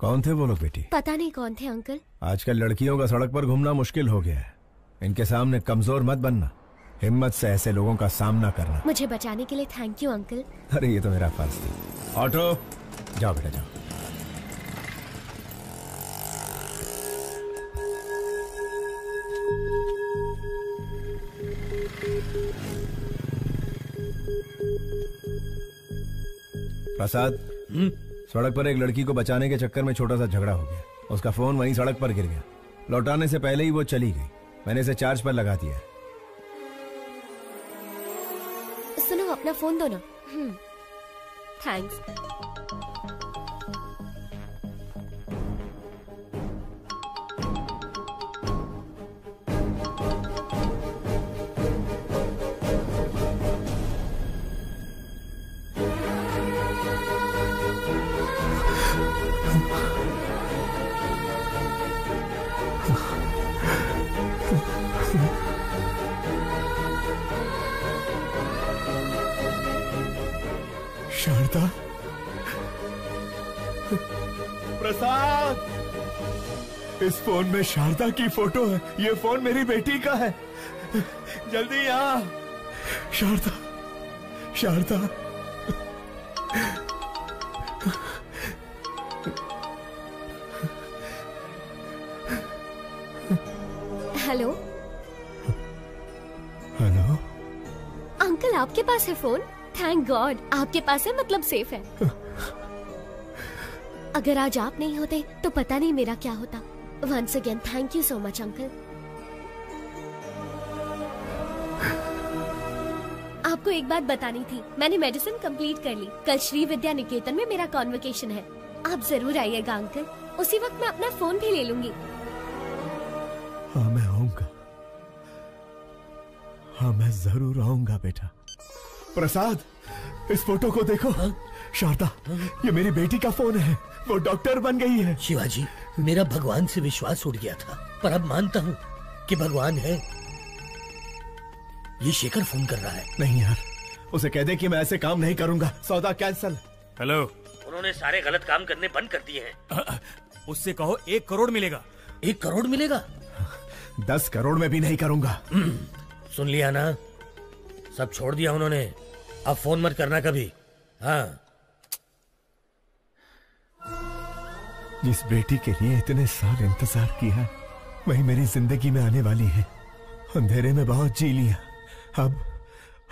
कौन थे वो लोग बेटी? पता नहीं कौन थे अंकल। आजकल लड़कियों का सड़क पर घूमना मुश्किल हो गया है। इनके सामने कमजोर मत बनना, हिम्मत से ऐसे लोगों का सामना करना। मुझे बचाने के लिए थैंक यू अंकल। अरे ये तो मेरा फर्ज था। ऑटो जाओ बेटा जाओ। प्रसाद, सड़क पर एक लड़की को बचाने के चक्कर में छोटा सा झगड़ा हो गया। उसका फोन वहीं सड़क पर गिर गया। लौटाने से पहले ही वो चली गई। मैंने इसे चार्ज पर लगा दिया। सुनो, अपना फोन दो ना। थैंक्स। शारदा, प्रसाद, इस फोन में शारदा की फोटो है। ये फोन मेरी बेटी का है। जल्दी आ। Sharada, Sharada. Hello. Hello uncle, आपके पास है फोन? थैंक गॉड, आपके पास है मतलब सेफ है। अगर आज आप नहीं होते तो पता नहीं मेरा क्या होता। Once again thank you so much uncle. आपको एक बात बतानी थी, मैंने मेडिसिन कंप्लीट कर ली। कल श्री विद्या निकेतन में मेरा कॉन्वोकेशन है। आप जरूर आइएगा अंकल। उसी वक्त मैं अपना फोन भी ले लूंगी। हाँ मैं आऊंगा। हाँ मैं जरूर आऊंगा बेटा। प्रसाद, इस फोटो को देखो। शारदा, ये मेरी बेटी का फोन है। वो डॉक्टर बन गई है। शिवाजी, मेरा भगवान से विश्वास उठ गया था, पर अब मानता हूँ कि भगवान है। ये शेखर फोन कर रहा है। नहीं यार, उसे कह दे कि मैं ऐसे काम नहीं करूंगा। सौदा कैंसल। हेलो। उन्होंने सारे गलत काम करने बंद कर दिए हैं। उससे कहो 1 करोड़ मिलेगा। 1 करोड़ मिलेगा? 10 करोड़ में भी नहीं करूंगा। सुन लिया ना, सब छोड़ दिया उन्होंने। अब फोन मत करना कभी। हाँ। जिस बेटी के लिए इतने साल इंतजार किया, वही मेरी जिंदगी में आने वाली है। अंधेरे में बहुत जी लिया,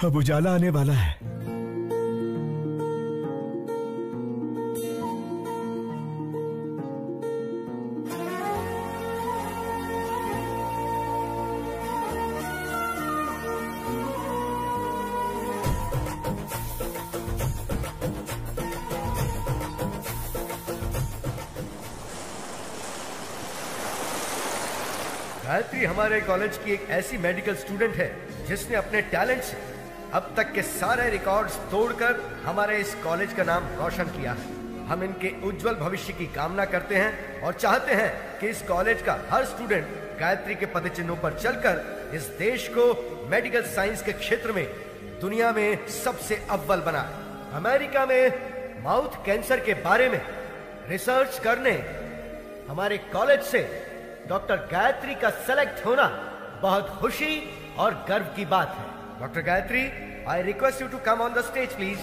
अब उजाला आने वाला है। गायत्री हमारे कॉलेज की एक ऐसी मेडिकल स्टूडेंट है जिसने अपने टैलेंट से अब तक के सारे रिकॉर्ड्स तोड़कर हमारे इस कॉलेज का नाम रोशन किया है। हम इनके उज्जवल भविष्य की कामना करते हैं और चाहते हैं कि इस कॉलेज का हर स्टूडेंट गायत्री के पदचिन्हों पर चलकर इस देश को मेडिकल साइंस के क्षेत्र में दुनिया में सबसे अव्वल बनाए। अमेरिका में माउथ कैंसर के बारे में रिसर्च करने हमारे कॉलेज से डॉक्टर गायत्री का सेलेक्ट होना बहुत खुशी और गर्व की बात है। Doctor Gayatri, I request you to come on the stage please.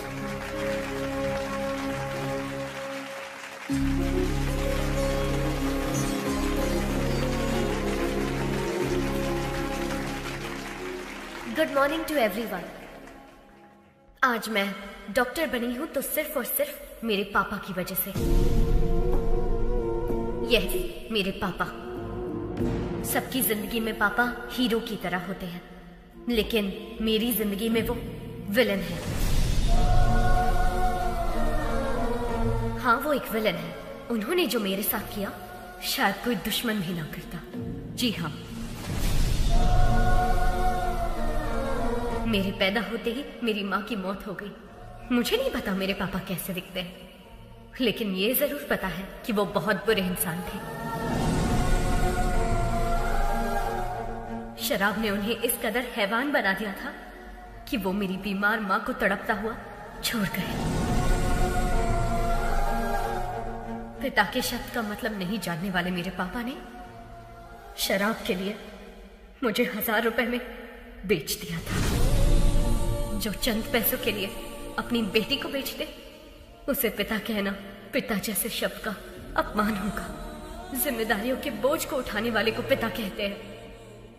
Good morning to everyone. आज मैं डॉक्टर बनी हूं तो सिर्फ और सिर्फ मेरे पापा की वजह से। यह मेरे पापा। सबकी जिंदगी में पापा हीरो की तरह होते हैं, लेकिन मेरी जिंदगी में वो विलन है। हाँ, वो एक विलन है। उन्होंने जो मेरे साथ किया शायद कोई दुश्मन भी ना करता। जी हाँ, मेरे पैदा होते ही मेरी माँ की मौत हो गई। मुझे नहीं पता मेरे पापा कैसे दिखते हैं, लेकिन ये जरूर पता है कि वो बहुत बुरे इंसान थे। शराब ने उन्हें इस कदर हैवान बना दिया था कि वो मेरी बीमार माँ को तड़पता हुआ छोड़ गए। पिता के शब्द का मतलब नहीं जानने वाले मेरे पापा ने शराब के लिए मुझे 1000 रुपए में बेच दिया था। जो चंद पैसों के लिए अपनी बेटी को बेच दे, उसे पिता कहना पिता जैसे शब्द का अपमान होगा। जिम्मेदारियों के बोझ को उठाने वाले को पिता कहते हैं,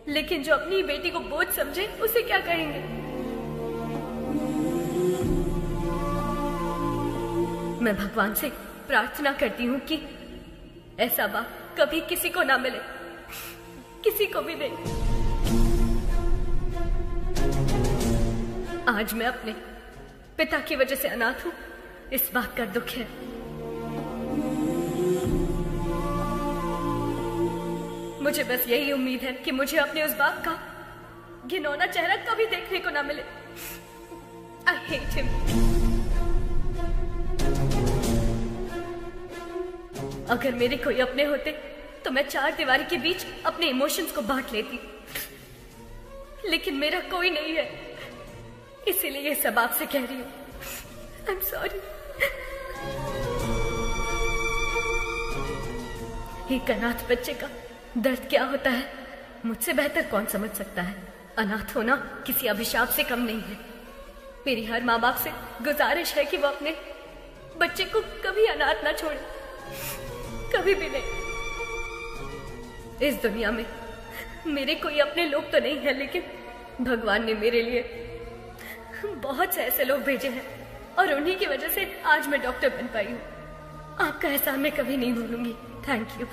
लेकिन जो अपनी बेटी को बोझ समझे उसे क्या कहेंगे? मैं भगवान से प्रार्थना करती हूँ कि ऐसा बाप कभी किसी को ना मिले, किसी को भी नहीं। आज मैं अपने पिता की वजह से अनाथ हूँ, इस बात का दुख है। मुझे बस यही उम्मीद है कि मुझे अपने उस बाप का घिनौना चेहरा कभी देखने को ना मिले। I hate him। अगर मेरे कोई अपने होते तो मैं 4 दीवारी के बीच अपने इमोशंस को बांट लेती, लेकिन मेरा कोई नहीं है, इसीलिए ये सब आपसे कह रही हूँ। I'm sorry। एक अनाथ बच्चे का दर्द क्या होता है मुझसे बेहतर कौन समझ सकता है। अनाथ होना किसी अभिशाप से कम नहीं है। मेरी हर माँ बाप से गुजारिश है कि वो अपने बच्चे को कभी अनाथ ना छोड़े, कभी भी नहीं। इस दुनिया में मेरे कोई अपने लोग तो नहीं है, लेकिन भगवान ने मेरे लिए बहुत से ऐसे लोग भेजे हैं और उन्हीं की वजह से आज मैं डॉक्टर बन पाई हूँ। आपका एहसान मैं कभी नहीं भूलूंगी। Thank you.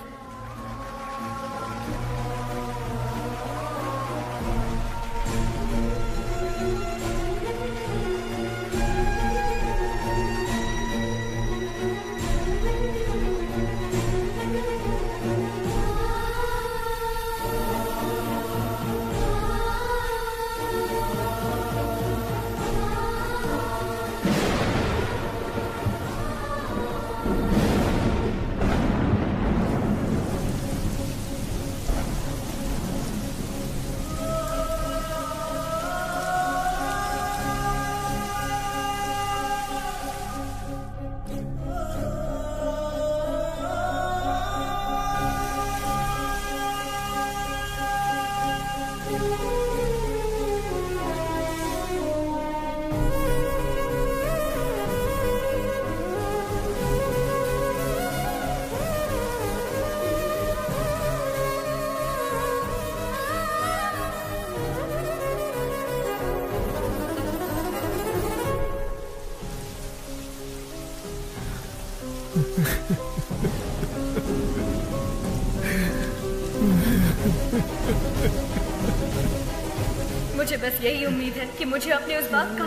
मुझे बस यही उम्मीद है कि मुझे अपने उस बाप का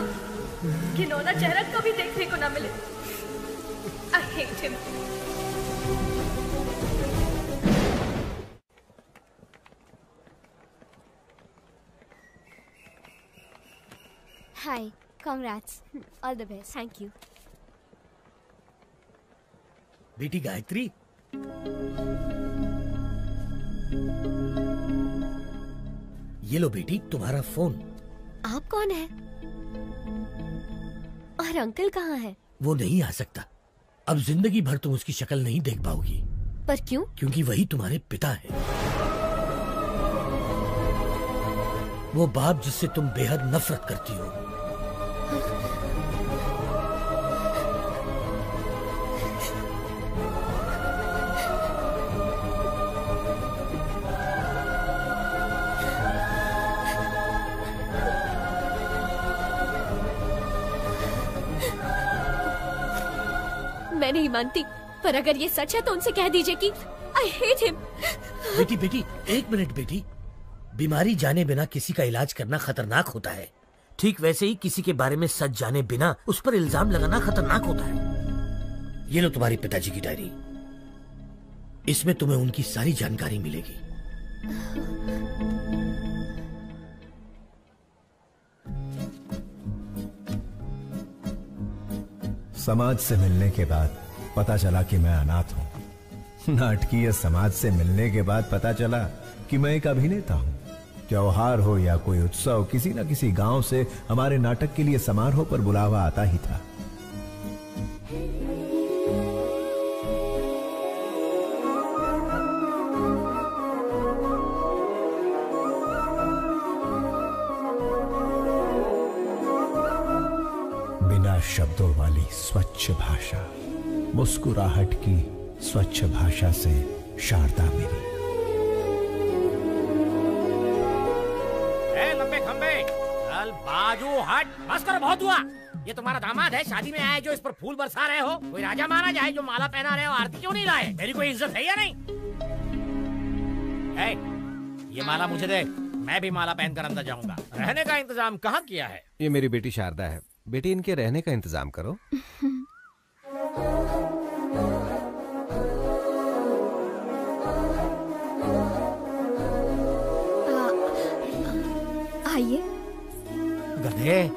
घिनौना चेहरा कभी देखने को ना मिले। I hate him। Hi, congrats, all the best। Thank you। बेटी गायत्री, ये लो बेटी तुम्हारा फोन। आप कौन है और अंकल कहाँ है? वो नहीं आ सकता। अब जिंदगी भर तुम उसकी शक्ल नहीं देख पाओगी। पर क्यों? क्योंकि वही तुम्हारे पिता है, वो बाप जिससे तुम बेहद नफरत करती हो। मैं नहीं मानती, पर अगर ये सच है तो उनसे कह दीजिए कि I hate him। बेटी एक मिनट बेटी, बीमारी जाने बिना किसी का इलाज करना खतरनाक होता है। ठीक वैसे ही किसी के बारे में सच जाने बिना उस पर इल्जाम लगाना खतरनाक होता है। ये लो तुम्हारे पिताजी की डायरी, इसमें तुम्हें उनकी सारी जानकारी मिलेगी। समाज से मिलने के बाद पता चला कि मैं अनाथ हूं। नाटकीय समाज से मिलने के बाद पता चला कि मैं एक अभिनेता हूं। त्योहार हो या कोई उत्सव, किसी न किसी गांव से हमारे नाटक के लिए समारोह पर बुलावा आता ही था। शब्दों वाली स्वच्छ भाषा, मुस्कुराहट की स्वच्छ भाषा से शारदा मेरी। लंबे खंबे चल बाजू हट, बस कर, बहुत हुआ। ये तुम्हारा दामाद है, शादी में आया है जो इस पर फूल बरसा रहे हो? कोई राजा महाराजा है जो माला पहना रहे हो? आरती क्यों नहीं लाए? मेरी कोई इज्जत है या नहीं? ये माला मुझे दे, मैं भी माला पहनकर अंदर जाऊंगा। रहने का इंतजाम कहाँ किया है? ये मेरी बेटी शारदा है। बेटी, इनके रहने का इंतजाम करो। आइए। गधे,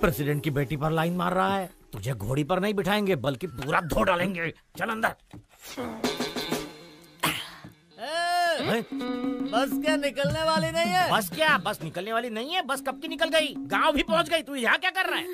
प्रेसिडेंट की बेटी पर लाइन मार रहा है। तुझे घोड़ी पर नहीं बिठाएंगे बल्कि पूरा धो डालेंगे। चल अंदर। बस क्या निकलने वाली नहीं है? बस क्या? बस निकलने वाली नहीं है? बस कब की निकल गई, गांव भी पहुंच गई। तू यहाँ क्या कर रहा है?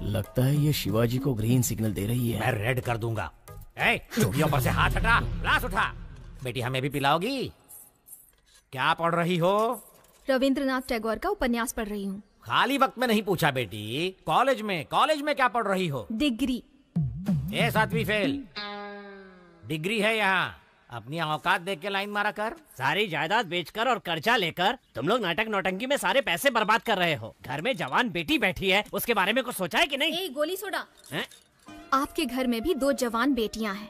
लगता है ये शिवाजी को ग्रीन सिग्नल दे रही है। मैं रेड कर दूंगा। चूड़ियों पर से हाथ हटा, ग्लास उठा। बेटी, हमें भी पिलाओगी? क्या पढ़ रही हो? रविंद्रनाथ टैगोर का उपन्यास पढ़ रही हूँ। खाली वक्त में नहीं पूछा बेटी। कॉलेज में क्या पढ़ रही हो? डिग्री। 7वीं फेल। डिग्री है यहाँ। अपनी औकात देख के लाइन मारा कर। सारी जायदाद बेचकर और कर्जा लेकर तुम लोग नाटक नौटंकी में सारे पैसे बर्बाद कर रहे हो। घर में जवान बेटी बैठी है, उसके बारे में कुछ सोचा है कि नहीं? गोली सोडा। आपके घर में भी 2 जवान बेटियां हैं,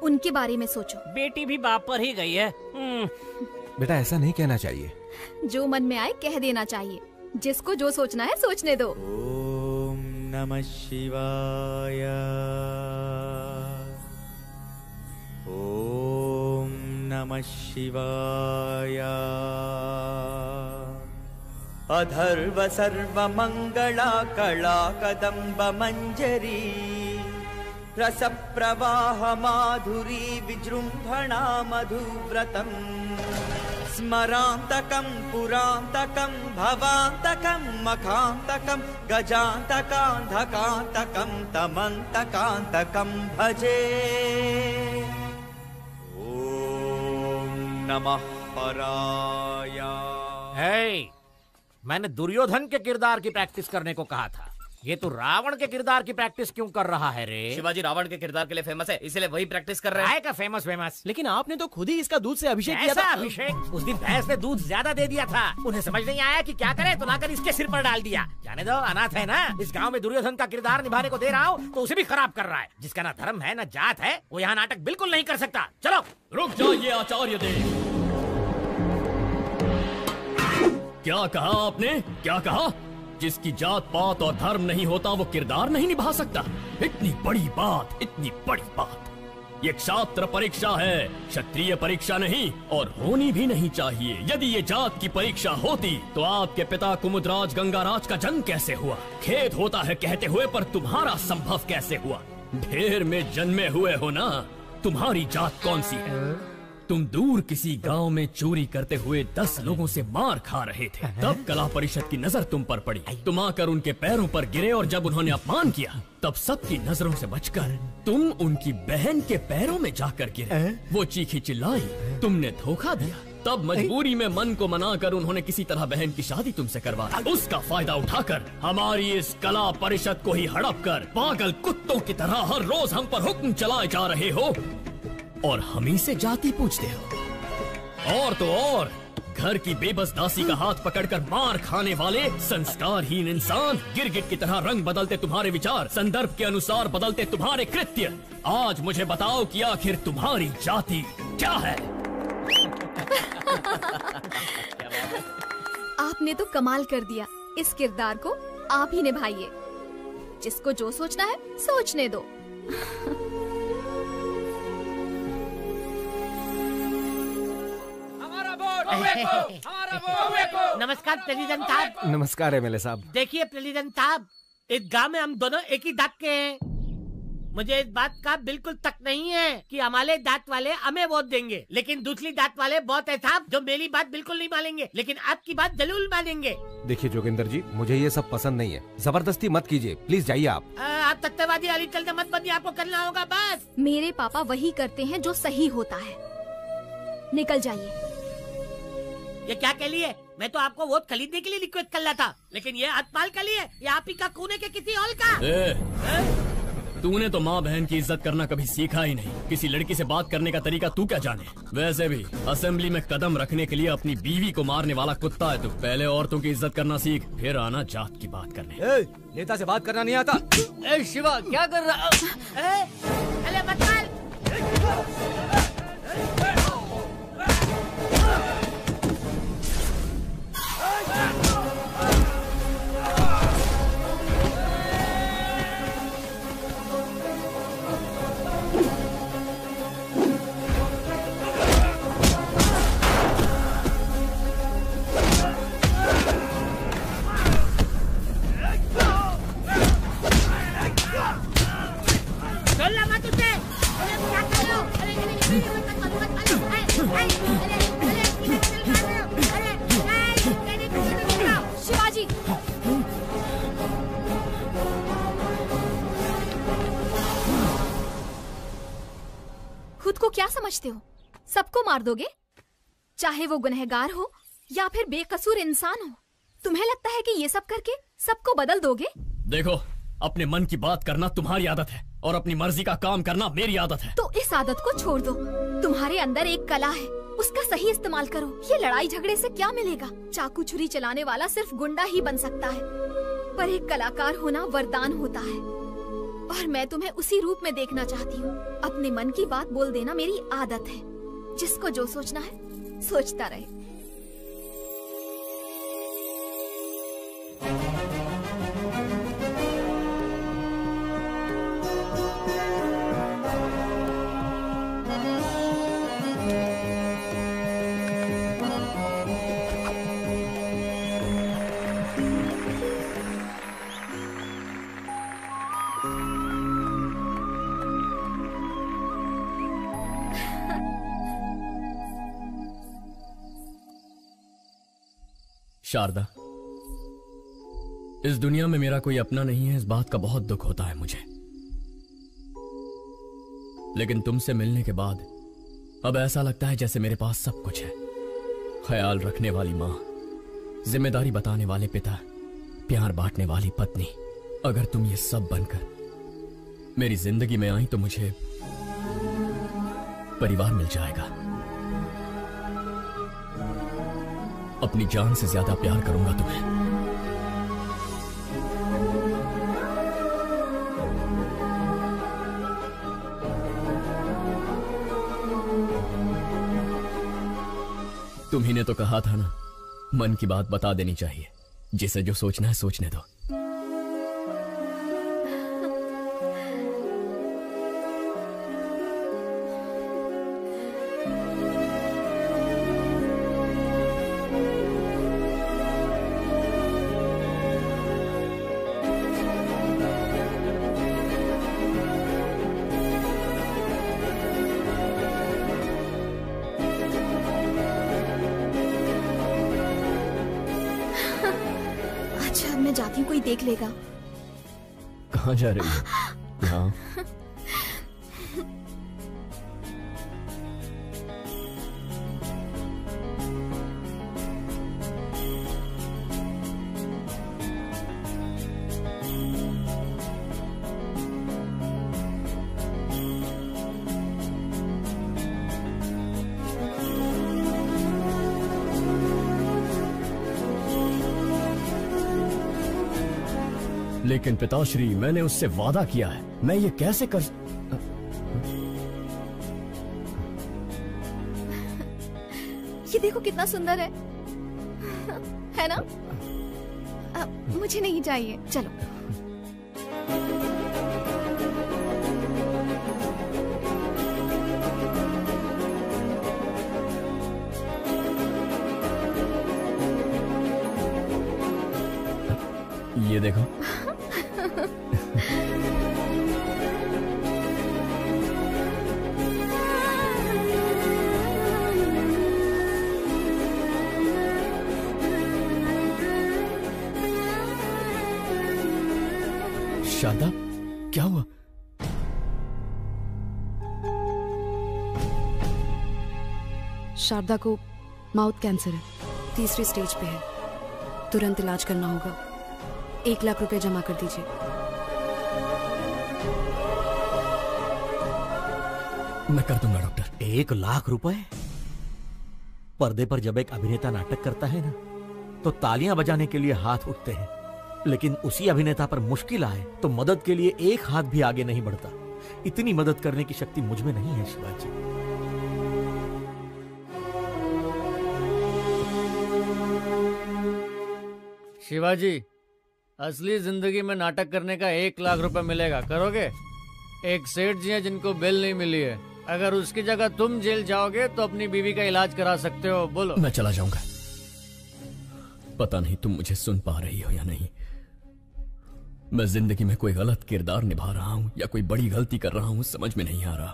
उनके बारे में सोचो। बेटी भी बाप पर ही गई है। बेटा, ऐसा नहीं कहना चाहिए। जो मन में आए कह देना चाहिए। जिसको जो सोचना है सोचने दो। ओम नमः शिवाय। ओम नमः शिवाय। अधर्व सर्वमंगला कला कदम्ब मंजरी रस प्रवाह माधुरी विजृंभणा मधुव्रतम् स्मरांतकं पुरांतकं भवांतकं मखांतकं गजांतकांधकांतकं तमंतकांतकं भजे। ओम नमः पराय। मैंने दुर्योधन के किरदार की प्रैक्टिस करने को कहा था। ये तो रावण के किरदार की प्रैक्टिस क्यों कर रहा है रे? शिवाजी रावण के किरदार के लिए फेमस है, इसलिए वही प्रैक्टिस कर रहे हैं। का फेमस? लेकिन आपने तो खुद ही इसका दूध से अभिषेक किया था। अभिषेक? उस दिन भैंस ने दूध ज्यादा दे दिया था। उन्हें समझ नहीं आया कि क्या करे, तो लाकर इसके सिर पर डाल दिया। जाने दो, अनाथ है ना। इस गाँव में दुर्योधन का किरदार निभाने को दे रहा हूँ तो उसे भी खराब कर रहा है। जिसका ना धर्म है ना जात है, वो यहाँ नाटक बिल्कुल नहीं कर सकता। चलो। रुक जाइए आचार्य देव। क्या कहा आपने? क्या कहा? जिसकी जात पात और धर्म नहीं होता वो किरदार नहीं निभा सकता? इतनी बड़ी बात, इतनी बड़ी बात। ये क्षात्र परीक्षा है, क्षत्रिय परीक्षा नहीं, और होनी भी नहीं चाहिए। यदि ये जात की परीक्षा होती तो आपके पिता कुमुदराज गंगाराज का जन्म कैसे हुआ? खेद होता है कहते हुए, पर तुम्हारा संभव कैसे हुआ? ढेर में जन्मे हुए हो ना। तुम्हारी जात कौन सी है? तुम दूर किसी गांव में चोरी करते हुए 10 लोगों से मार खा रहे थे। तब कला परिषद की नजर तुम पर पड़ी। तुम आकर उनके पैरों पर गिरे और जब उन्होंने अपमान किया तब सबकी नजरों से बचकर तुम उनकी बहन के पैरों में जाकर गिरे। वो चीखी चिल्लाई, तुमने धोखा दिया। तब मजबूरी में मन को मनाकर उन्होंने किसी तरह बहन की शादी तुमसे करवा दी। उसका फायदा उठाकर हमारी इस कला परिषद को ही हड़प कर पागल कुत्तों की तरह हर रोज हम पर हुक्म चलाए जा रहे हो और हम ही से जाति पूछते हो। और तो और घर की बेबस दासी का हाथ पकड़कर मार खाने वाले संस्कारहीन इंसान, गिरगिट की तरह रंग बदलते तुम्हारे विचार, संदर्भ के अनुसार बदलते तुम्हारे कृत्य। आज मुझे बताओ कि आखिर तुम्हारी जाति क्या है? आपने तो कमाल कर दिया। इस किरदार को आप ही निभाइए। जिसको जो सोचना है सोचने दो। नमस्कार प्रेसिडेंट साहब। नमस्कार एमएलए साहब। देखिए प्रेसिडेंट साहब, इस गांव में हम दोनों एक ही दांत के हैं। मुझे इस बात का बिल्कुल तक नहीं है कि हमारे दांत वाले हमें वोट देंगे, लेकिन दूसरी दांत वाले बहुत है साहब जो मेरी बात बिल्कुल नहीं मानेंगे, लेकिन आपकी बात जरूर मानेंगे। देखिए जोगिंदर जी, मुझे ये सब पसंद नहीं है, जबरदस्ती मत कीजिए, प्लीज जाइए आप। आप सत्यवादी अली चलते मत बनिए, आपको करना होगा बस। मेरे पापा वही करते हैं जो सही होता है। निकल जाइए। ये क्या कह लिए? मैं तो आपको वोट खरीदने के लिए रिक्वेस्ट कर रहा था, लेकिन ये हतपाल का लिए या आप ही का कूने के किसी और का? तूने तो माँ बहन की इज्जत करना कभी सीखा ही नहीं। किसी लड़की से बात करने का तरीका तू क्या जाने? वैसे भी असेंबली में कदम रखने के लिए अपनी बीवी को मारने वाला कुत्ता है तू। पहले औरतों की इज्जत करना सीख, फिर आना जात की बात करने। नेता से बात करना नहीं आता। शिवा क्या कर रहा? अरे मत मार। शिवाजी, खुद को क्या समझते हो? सबको मार दोगे, चाहे वो गुनहगार हो या फिर बेकसूर इंसान हो। तुम्हें लगता है कि ये सब करके सबको बदल दोगे? देखो, अपने मन की बात करना तुम्हारी आदत है और अपनी मर्जी का काम करना मेरी आदत है। तो इस आदत को छोड़ दो। तुम्हारे अंदर एक कला है, उसका सही इस्तेमाल करो। ये लड़ाई झगड़े से क्या मिलेगा? चाकू छुरी चलाने वाला सिर्फ गुंडा ही बन सकता है, पर एक कलाकार होना वरदान होता है, और मैं तुम्हें उसी रूप में देखना चाहती हूँ। अपने मन की बात बोल देना मेरी आदत है। जिसको जो सोचना है सोचता रहे। शारदा, इस दुनिया में मेरा कोई अपना नहीं है, इस बात का बहुत दुख होता है मुझे। लेकिन तुमसे मिलने के बाद अब ऐसा लगता है जैसे मेरे पास सब कुछ है। ख्याल रखने वाली माँ, जिम्मेदारी बताने वाले पिता, प्यार बांटने वाली पत्नी। अगर तुम ये सब बनकर मेरी जिंदगी में आई तो मुझे परिवार मिल जाएगा। अपनी जान से ज्यादा प्यार करूंगा तुम्हें। तुम्ही ने तो कहा था ना, मन की बात बता देनी चाहिए। जिसे जो सोचना है सोचने दो। कोई देख लेगा। कहाँ जा रही है? यहाँ। लेकिन पिताश्री, मैंने उससे वादा किया है, मैं ये कैसे कर... ये देखो कितना सुंदर है ना? मुझे नहीं चाहिए, चलो। ये देखो। शारदा, क्या हुआ? शारदा को माउथ कैंसर है, 3री स्टेज पे है। तुरंत इलाज करना होगा। 1 लाख रुपए जमा कर दीजिए। मैं कर दूंगा डॉक्टर। 1 लाख रुपए? पर्दे पर जब एक अभिनेता नाटक करता है ना, तो तालियां बजाने के लिए हाथ उठते हैं, लेकिन उसी अभिनेता पर मुश्किल आए तो मदद के लिए एक हाथ भी आगे नहीं बढ़ता। इतनी मदद करने की शक्ति मुझ में नहीं है शिवाजी। शिवाजी, असली जिंदगी में नाटक करने का 1 लाख रुपए मिलेगा, करोगे? एक सेठ जी हैं जिनको बेल नहीं मिली है। अगर उसकी जगह तुम जेल जाओगे तो अपनी बीवी का इलाज करा सकते हो। बोलो। मैं चला जाऊंगा। पता नहीं तुम मुझे सुन पा रही हो या नहीं। मैं जिंदगी में कोई गलत किरदार निभा रहा हूं या कोई बड़ी गलती कर रहा हूं, समझ में नहीं आ रहा।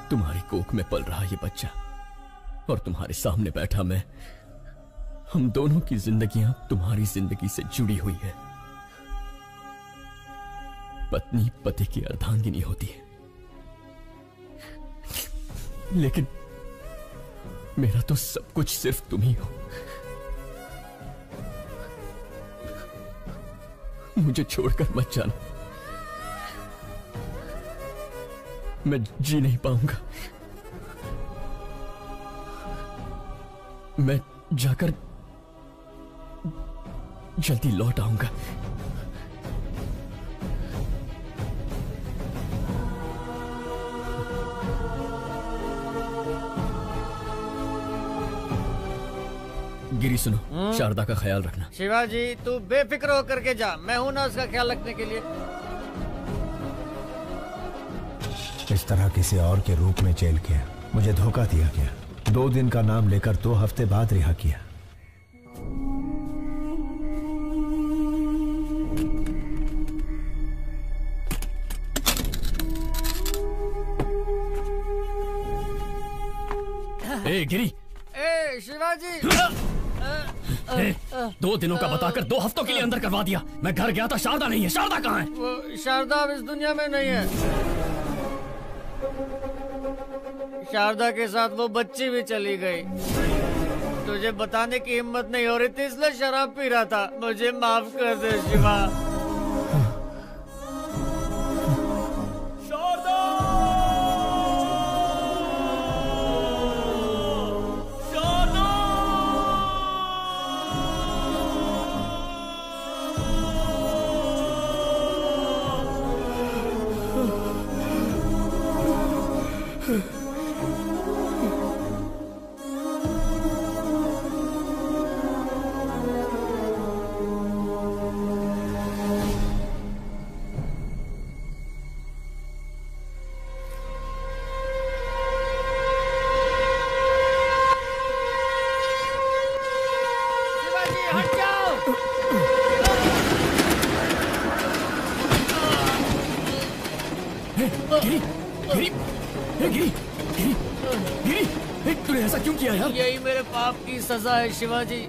तुम्हारी कोख में पल रहा ये बच्चा और तुम्हारे सामने बैठा मैं, हम दोनों की जिंदगियां तुम्हारी जिंदगी से जुड़ी हुई है। पत्नी पति की अर्धांगिनी होती है, लेकिन मेरा तो सब कुछ सिर्फ तुम ही हो। मुझे छोड़कर मत जाना, मैं जी नहीं पाऊंगा। मैं जाकर जल्दी लौट आऊंगा। गिरी सुनो, शारदा का ख्याल रखना। शिवाजी, तू बेफिक्र होकर के जा, मैं हूं ना उसका ख्याल रखने के लिए। इस तरह किसी और के रूप में जेल किया, मुझे धोखा दिया गया। 2 दिन का नाम लेकर 2 हफ्ते बाद रिहा किया। ए गिरी, ए शिवाजी, 2 दिनों का बताकर 2 हफ्तों के लिए अंदर करवा दिया। मैं घर गया था, शारदा नहीं है। शारदा कहाँ है? वो शारदा अब इस दुनिया में नहीं है। शारदा के साथ वो बच्ची भी चली गई। तुझे बताने की हिम्मत नहीं हो रही थी, इसलिए शराब पी रहा था। मुझे माफ कर दे शिवा। तूने ऐसा क्यों किया यार? यही मेरे पाप की सजा है शिवाजी।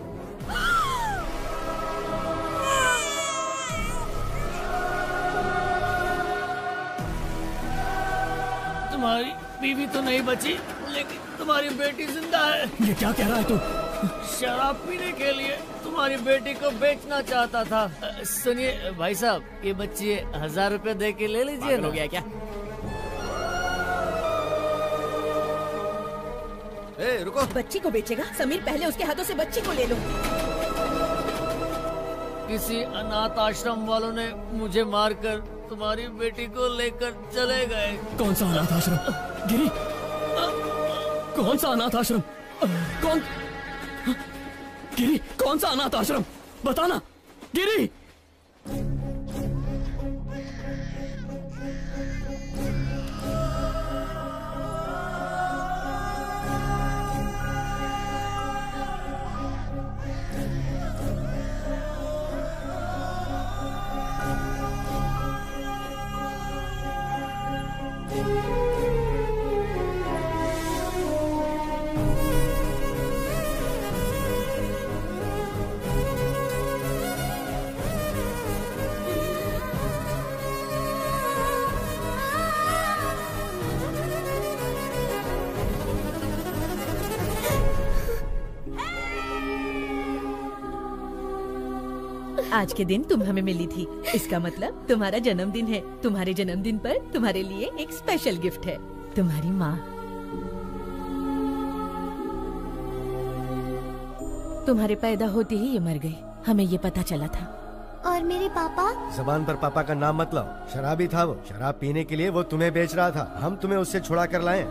तुम्हारी बीवी तो नहीं बची, लेकिन तुम्हारी बेटी जिंदा है। ये क्या कह रहा है तू? शराब पीने के लिए तुम्हारी बेटी को बेचना चाहता था। सुनिए भाई साहब, ये बच्ची 1000 रुपए दे के ले लीजिए। हो गया क्या? रुको। बच्ची को बेचेगा? समीर, पहले उसके हाथों से बच्ची को ले लो। किसी अनाथ आश्रम वालों ने मुझे मारकर तुम्हारी बेटी को लेकर चले गए। कौन सा अनाथ आश्रम? गिरी, कौन सा अनाथ आश्रम? कौन? गिरी, कौन सा अनाथ आश्रम? बताना गिरी। आज के दिन तुम हमें मिली थी, इसका मतलब तुम्हारा जन्मदिन है। तुम्हारे जन्मदिन पर तुम्हारे लिए एक स्पेशल गिफ्ट है। तुम्हारी माँ तुम्हारे पैदा होते ही ये मर गई, हमें ये पता चला था। और मेरे पापा? जबान पर पापा का नाम मत लाओ, शराबी था वो। शराब पीने के लिए वो तुम्हें बेच रहा था, हम तुम्हें उससे छुड़ा कर लाए।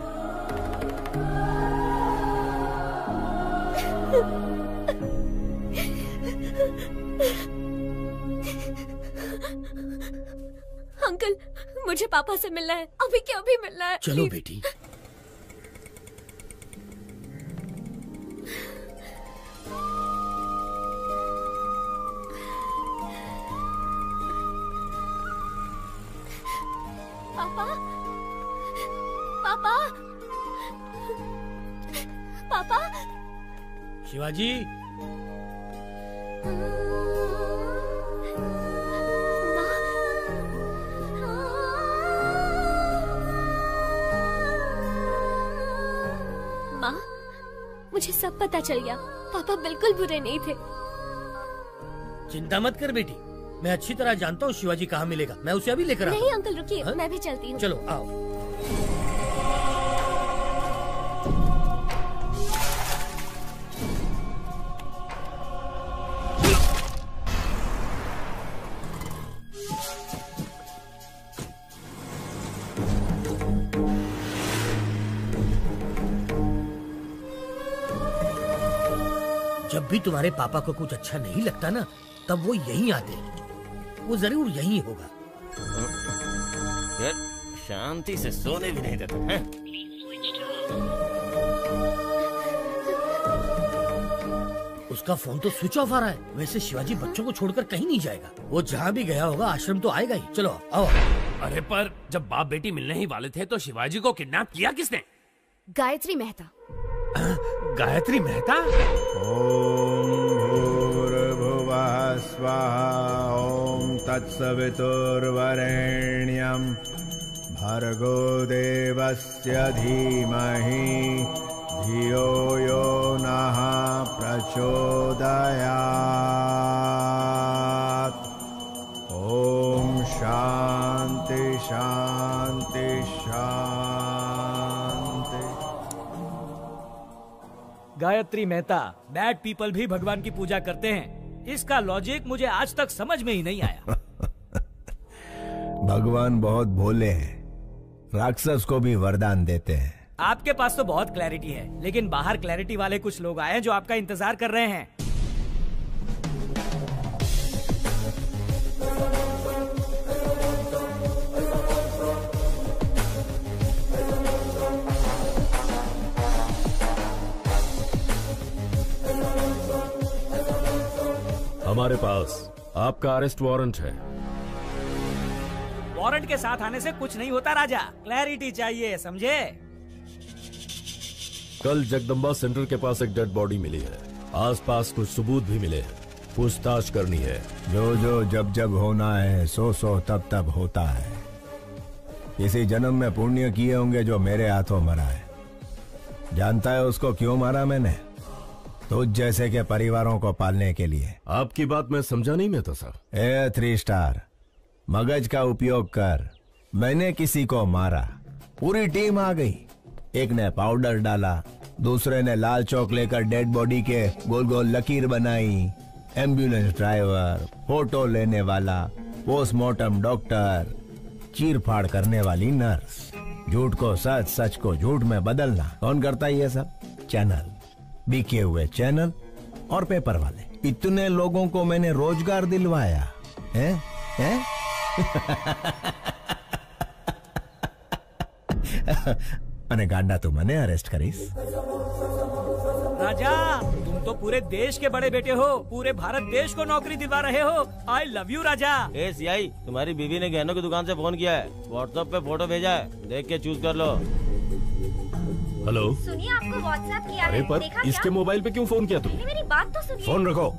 अंकल, मुझे पापा से मिलना है, अभी के अभी मिलना है। चलो बेटी। पापा, पापा, पापा। शिवाजी, माँ, मुझे सब पता चल गया। पापा बिल्कुल बुरे नहीं थे। चिंता मत कर बेटी, मैं अच्छी तरह जानता हूँ शिवाजी कहाँ मिलेगा। मैं उसे अभी लेकर आता हूँ। नहीं अंकल रुकिए, मैं भी चलती हूँ। चलो आओ। जब भी तुम्हारे पापा को कुछ अच्छा नहीं लगता ना, तब वो यहीं आते हैं। वो जरूर यहीं होगा। यार, शांति से सोने भी नहीं देते हैं। उसका फोन तो स्विच ऑफ आ रहा है। वैसे शिवाजी बच्चों को छोड़कर कहीं नहीं जाएगा। वो जहाँ भी गया होगा आश्रम तो आएगा ही। चलो आओ। अरे पर जब बाप बेटी मिलने ही वाले थे तो शिवाजी को किडनैप किया किसने? गायत्री मेहता। गायत्री मेहता? ओम भूर्भुवः स्वाहा ओम तत्सवितुर्वरेण्यं भर्गो देवस्य धीमहि धियो यो नः प्रचोदयात्। ओम शांति शांति शांति। गायत्री मेहता, बैड पीपल भी भगवान की पूजा करते हैं। इसका लॉजिक मुझे आज तक समझ में ही नहीं आया। भगवान बहुत भोले हैं, राक्षस को भी वरदान देते हैं। आपके पास तो बहुत क्लैरिटी है, लेकिन बाहर क्लैरिटी वाले कुछ लोग आए हैं जो आपका इंतजार कर रहे हैं। हमारे पास आपका अरेस्ट वारंट है। वारंट के साथ आने से कुछ नहीं होता राजा, क्लैरिटी चाहिए, समझे? कल जगदम्बा सेंटर के पास एक डेड बॉडी मिली है। आसपास कुछ सबूत भी मिले हैं, पूछताछ करनी है। जो जो जब जब होना है, सो सो तब तब होता है। किसी जन्म में पुण्य किए होंगे जो मेरे हाथों मरा है। जानता है उसको क्यों मारा मैंने? तुझ जैसे के परिवारों को पालने के लिए। आपकी बात मैं समझा नहीं मैं तो सर। 3 स्टार मगज का उपयोग कर। मैंने किसी को मारा, पूरी टीम आ गई। एक ने पाउडर डाला, दूसरे ने लाल चौक लेकर डेड बॉडी के गोल गोल लकीर बनाई। एम्बुलेंस ड्राइवर, फोटो लेने वाला, पोस्टमार्टम डॉक्टर, चीर फाड़ करने वाली नर्स। झूठ को सच, सच को झूठ में बदलना कौन करता है ये सब? चैनल, बिके हुए चैनल और पेपर वाले। इतने लोगों को मैंने रोजगार दिलवाया है? અને ગાંડા તું મને અરેસ્ટ કરીશ? राजा, तुम तो पूरे देश के बड़े बेटे हो, पूरे भारत देश को नौकरी दिलवा रहे हो। आई love you Raja. A CI, तुम्हारी बीवी ने गहनों की दुकान से फोन किया है, व्हाट्सएप पे फोटो भेजा है, देख के चूज कर लो। हेलो, सुनिए, आपको व्हाट्सएप किया अरे है, पर देखा इसके क्या? मोबाइल पे क्यों फोन किया तुमने? मेरी बात तो सुनिए। फोन रखो।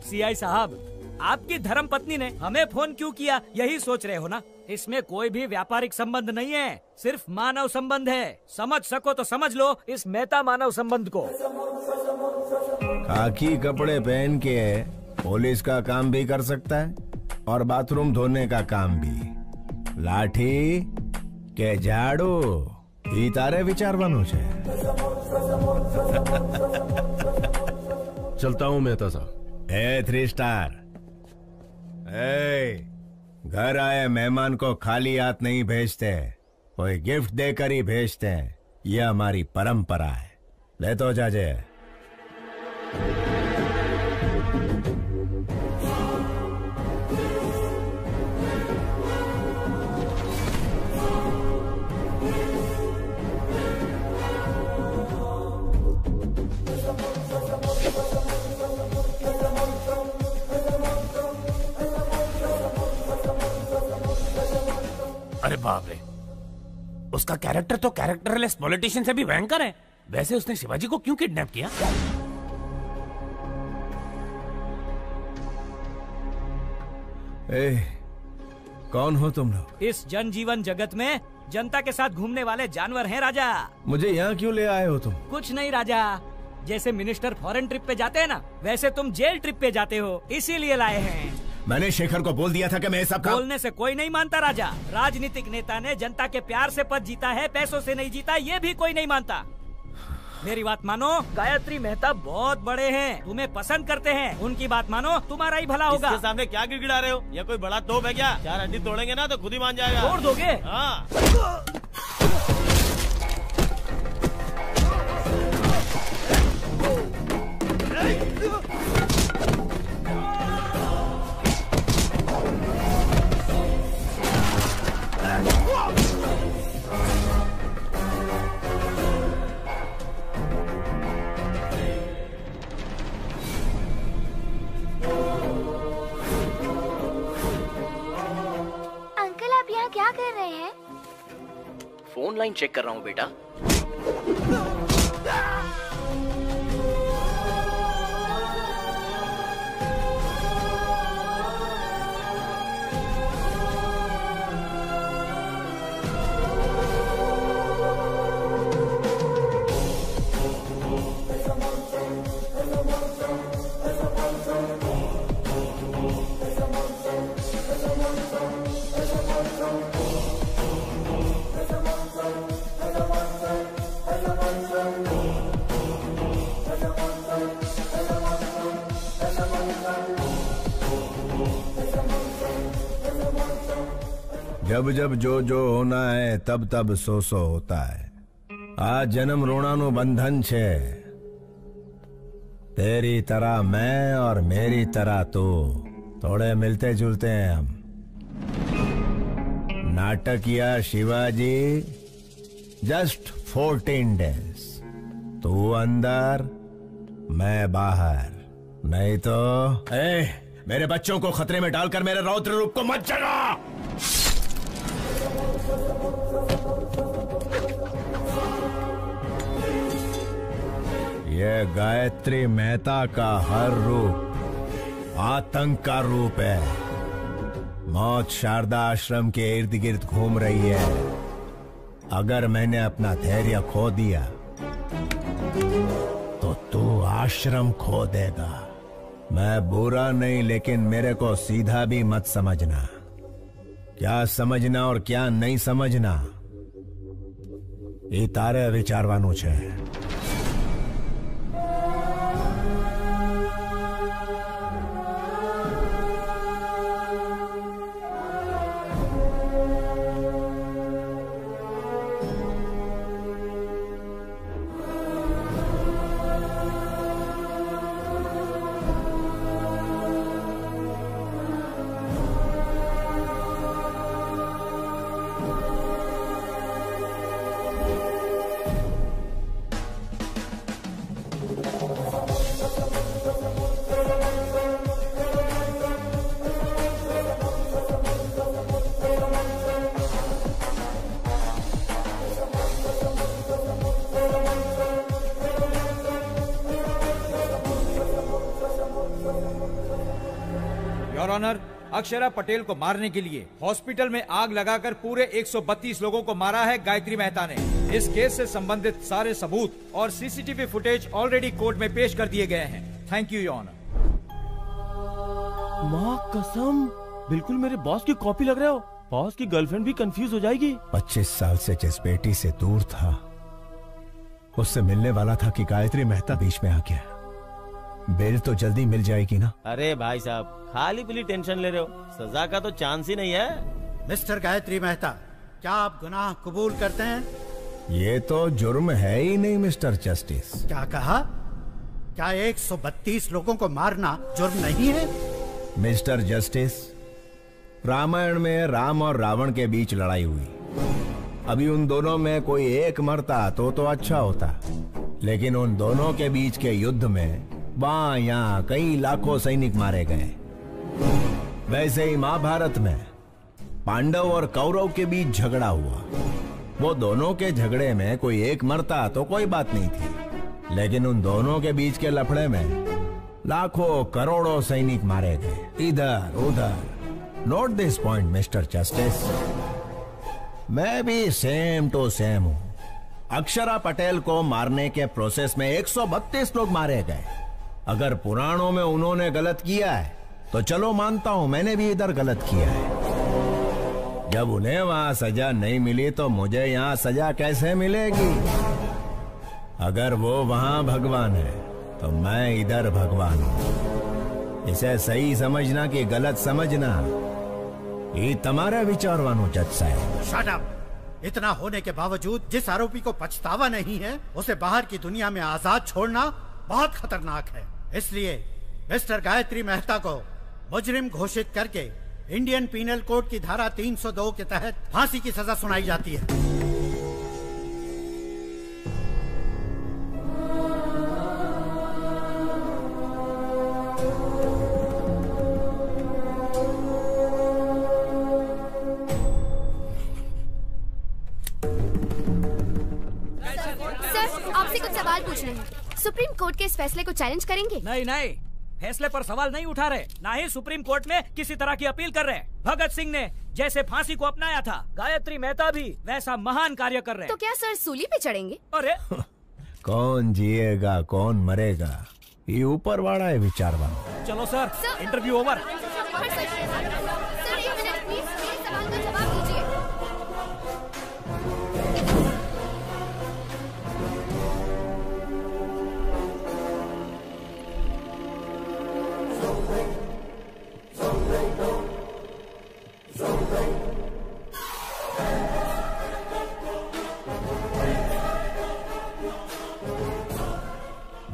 सीआई साहब, आपकी धर्म पत्नी ने हमें फोन क्यों किया, यही सोच रहे हो ना? इसमें कोई भी व्यापारिक संबंध नहीं है, सिर्फ मानव संबंध है। समझ सको तो समझ लो इस मेहता मानव संबंध को। खाकी कपड़े पहन के पुलिस का काम भी कर सकता है और बाथरूम धोने का काम भी। लाठी के झाड़ू ई तारे विचारવાનું છે। चलता हूँ मेहता साहब। ए 3 स्टार, घर आए मेहमान को खाली हाथ नहीं भेजते, कोई गिफ्ट देकर ही भेजते हैं। यह हमारी परंपरा है। ले तो जाजे। अरे बाप रे, उसका कैरेक्टर तो कैरेक्टरलेस पॉलिटिशियन से भी भयंकर है। वैसे उसने शिवाजी को क्यों किडनैप किया? कौन हो तुम लोग? इस जनजीवन जगत में जनता के साथ घूमने वाले जानवर हैं राजा। मुझे यहाँ क्यों ले आए हो तुम? कुछ नहीं राजा, जैसे मिनिस्टर फॉरेन ट्रिप पे जाते हैं ना, वैसे तुम जेल ट्रिप पे जाते हो, इसीलिए लाए हैं। मैंने शेखर को बोल दिया था कि मैं सब काम... बोलने से कोई नहीं मानता राजा। राजनीतिक नेता ने जनता के प्यार से पद जीता है, पैसों से नहीं जीता, ये भी कोई नहीं मानता। मेरी बात मानो, गायत्री मेहता बहुत बड़े हैं, तुम्हें पसंद करते हैं, उनकी बात मानो, तुम्हारा ही भला होगा। इसके सामने क्या गिड़गिड़ा रहे हो? ये कोई बड़ा तोप है क्या? 4 हड्डी तोड़ेंगे ना तो खुद ही मान जाएगा। तोड़ दोगे? हाँ। क्या कर रहे हैं? फोन लाइन चेक कर रहा हूँ बेटा। जब जब जो होना है तब तब सो होता है। आज जन्म रोणानु बंधन छे। तेरी तरह मैं और मेरी तरह तू, थोड़े मिलते जुलते हैं हम। नाटकिया शिवाजी, जस्ट 14 डेज। तू अंदर, मैं बाहर। नहीं तो मेरे बच्चों को खतरे में डालकर मेरे रौद्र रूप को मत जगा। ये गायत्री मेहता का हर रूप आतंक का रूप है। मौत शारदा आश्रम के इर्द गिर्द घूम रही है। अगर मैंने अपना धैर्य खो दिया तो तू आश्रम खो देगा। मैं बुरा नहीं, लेकिन मेरे को सीधा भी मत समझना। क्या समझना और क्या नहीं समझना ये तारे विचारवानुं छे। अक्षरा पटेल को मारने के लिए हॉस्पिटल में आग लगाकर पूरे 132 लोगों को मारा है गायत्री मेहता ने। इस केस से संबंधित सारे सबूत और सीसीटीवी फुटेज ऑलरेडी कोर्ट में पेश कर दिए गए हैं। Thank you your honour. माँ कसम, बिल्कुल मेरे बॉस की कॉपी लग रहे हो। बॉस की गर्लफ्रेंड भी कंफ्यूज हो जाएगी। 25 साल से जिस बेटी से दूर था, उससे मिलने वाला था कि गायत्री मेहता बीच में आ गया। बेल तो जल्दी मिल जाएगी ना? अरे भाई साहब, खाली पीली टेंशन ले रहे हो, सजा का तो चांस ही नहीं है। मिस्टर गायत्री मेहता, क्या आप गुनाह कबूल करते हैं? ये तो जुर्म है ही नहीं मिस्टर जस्टिस। क्या कहा? क्या 132 लोगों को मारना जुर्म नहीं है? मिस्टर जस्टिस, रामायण में राम और रावण के बीच लड़ाई हुई। अभी उन दोनों में कोई एक मरता तो अच्छा होता, लेकिन उन दोनों के बीच के युद्ध में वहां यहाँ कई लाखों सैनिक मारे गए। वैसे ही महाभारत में पांडव और कौरव के बीच झगड़ा हुआ। वो दोनों के झगड़े में कोई एक मरता तो कोई बात नहीं थी, लेकिन उन दोनों के बीच के लफड़े में लाखों करोड़ों सैनिक मारे गए इधर उधर। Note this point mister justice, मैं भी सेम टू सेम हूं। अक्षरा पटेल को मारने के प्रोसेस में 132 लोग मारे गए। अगर पुराणों में उन्होंने गलत किया है तो चलो मानता हूं मैंने भी इधर गलत किया है। जब उन्हें वहां सजा नहीं मिली तो मुझे यहाँ सजा कैसे मिलेगी? अगर वो वहां भगवान है तो मैं इधर भगवान हूं। इसे सही समझना कि गलत समझना ये तुम्हारा विचारवानो जज साहब। Shut up! इतना होने के बावजूद जिस आरोपी को पछतावा नहीं है, उसे बाहर की दुनिया में आजाद छोड़ना बहुत खतरनाक है। इसलिए मिस्टर गायत्री मेहता को मुजरिम घोषित करके इंडियन पीनल कोड की धारा 302 के तहत फांसी की सजा सुनाई जाती है। सर, आपसे कुछ सवाल पूछने हैं। सुप्रीम कोर्ट के इस फैसले को चैलेंज करेंगे? नहीं नहीं, फैसले पर सवाल नहीं उठा रहे, ना ही सुप्रीम कोर्ट में किसी तरह की अपील कर रहे। भगत सिंह ने जैसे फांसी को अपनाया था, गायत्री मेहता भी वैसा महान कार्य कर रहे। तो क्या सर सूली पे चढ़ेंगे? अरे कौन जिएगा कौन मरेगा ये ऊपर वाला है विचारवान। चलो सर, इंटरव्यू ओवर। सर एक मिनट प्लीज, मेरे सवाल का जवाब दीजिए।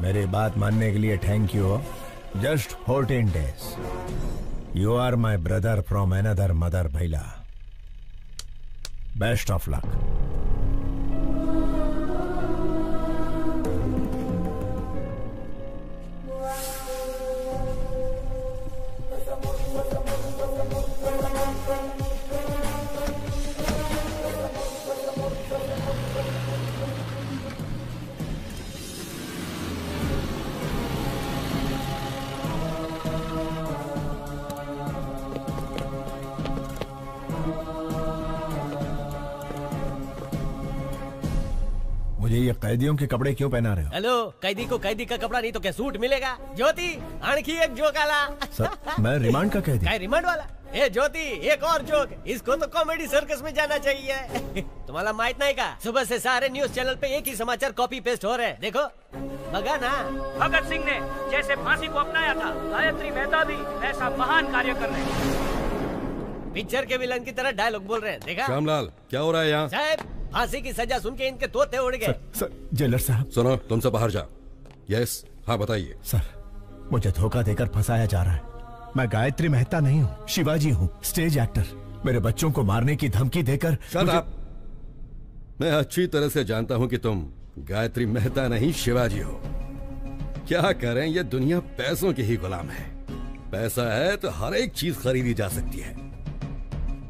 मेरी बात मानने के लिए thank you. Just 14 days। You are my brother from another mother भैला। Best of luck. मुझे ये कैदियों के कपड़े क्यों पहना रहे हो? हेलो, कैदी को कैदी का कपड़ा नहीं तो क्या सूट मिलेगा? ज्योति, आणखी एक जोक आला। सर, मैं रिमांड का कैदी। काय रिमांड वाला? ए ज्योति, एक और जोक। इसको तो कॉमेडी सर्कस में जाना चाहिए। तुम्हाला माहित नहीं का? सुबह से सारे न्यूज चैनल पे एक ही समाचार कॉपी पेस्ट हो रहे हैं। देखो, बगा ना। भगत सिंह ने जैसे फांसी को अपनाया था, गायत्री मेहता भी वैसा महान कार्य कर रहे। पिक्चर के विलन की तरह डायलॉग बोल रहे हैं। देखा? श्यामलाल, क्या हो रहा है यहाँ? साहब, फांसी की सजा सुन के इनके तोते उड़ गए। सर, जेलर साहब। सुनो, तुम सब बाहर जाओ। यस, हाँ बताइए। सर, मुझे धोखा देकर फंसाया जा रहा है। मैं गायत्री मेहता नहीं हूँ, शिवाजी हूँ, स्टेज एक्टर। मेरे बच्चों को मारने की धमकी देकर मैं अच्छी तरह से जानता हूँ कि तुम गायत्री मेहता नहीं शिवाजी हो। क्या करें, ये दुनिया पैसों की ही गुलाम है। पैसा है तो हर एक चीज खरीदी जा सकती है।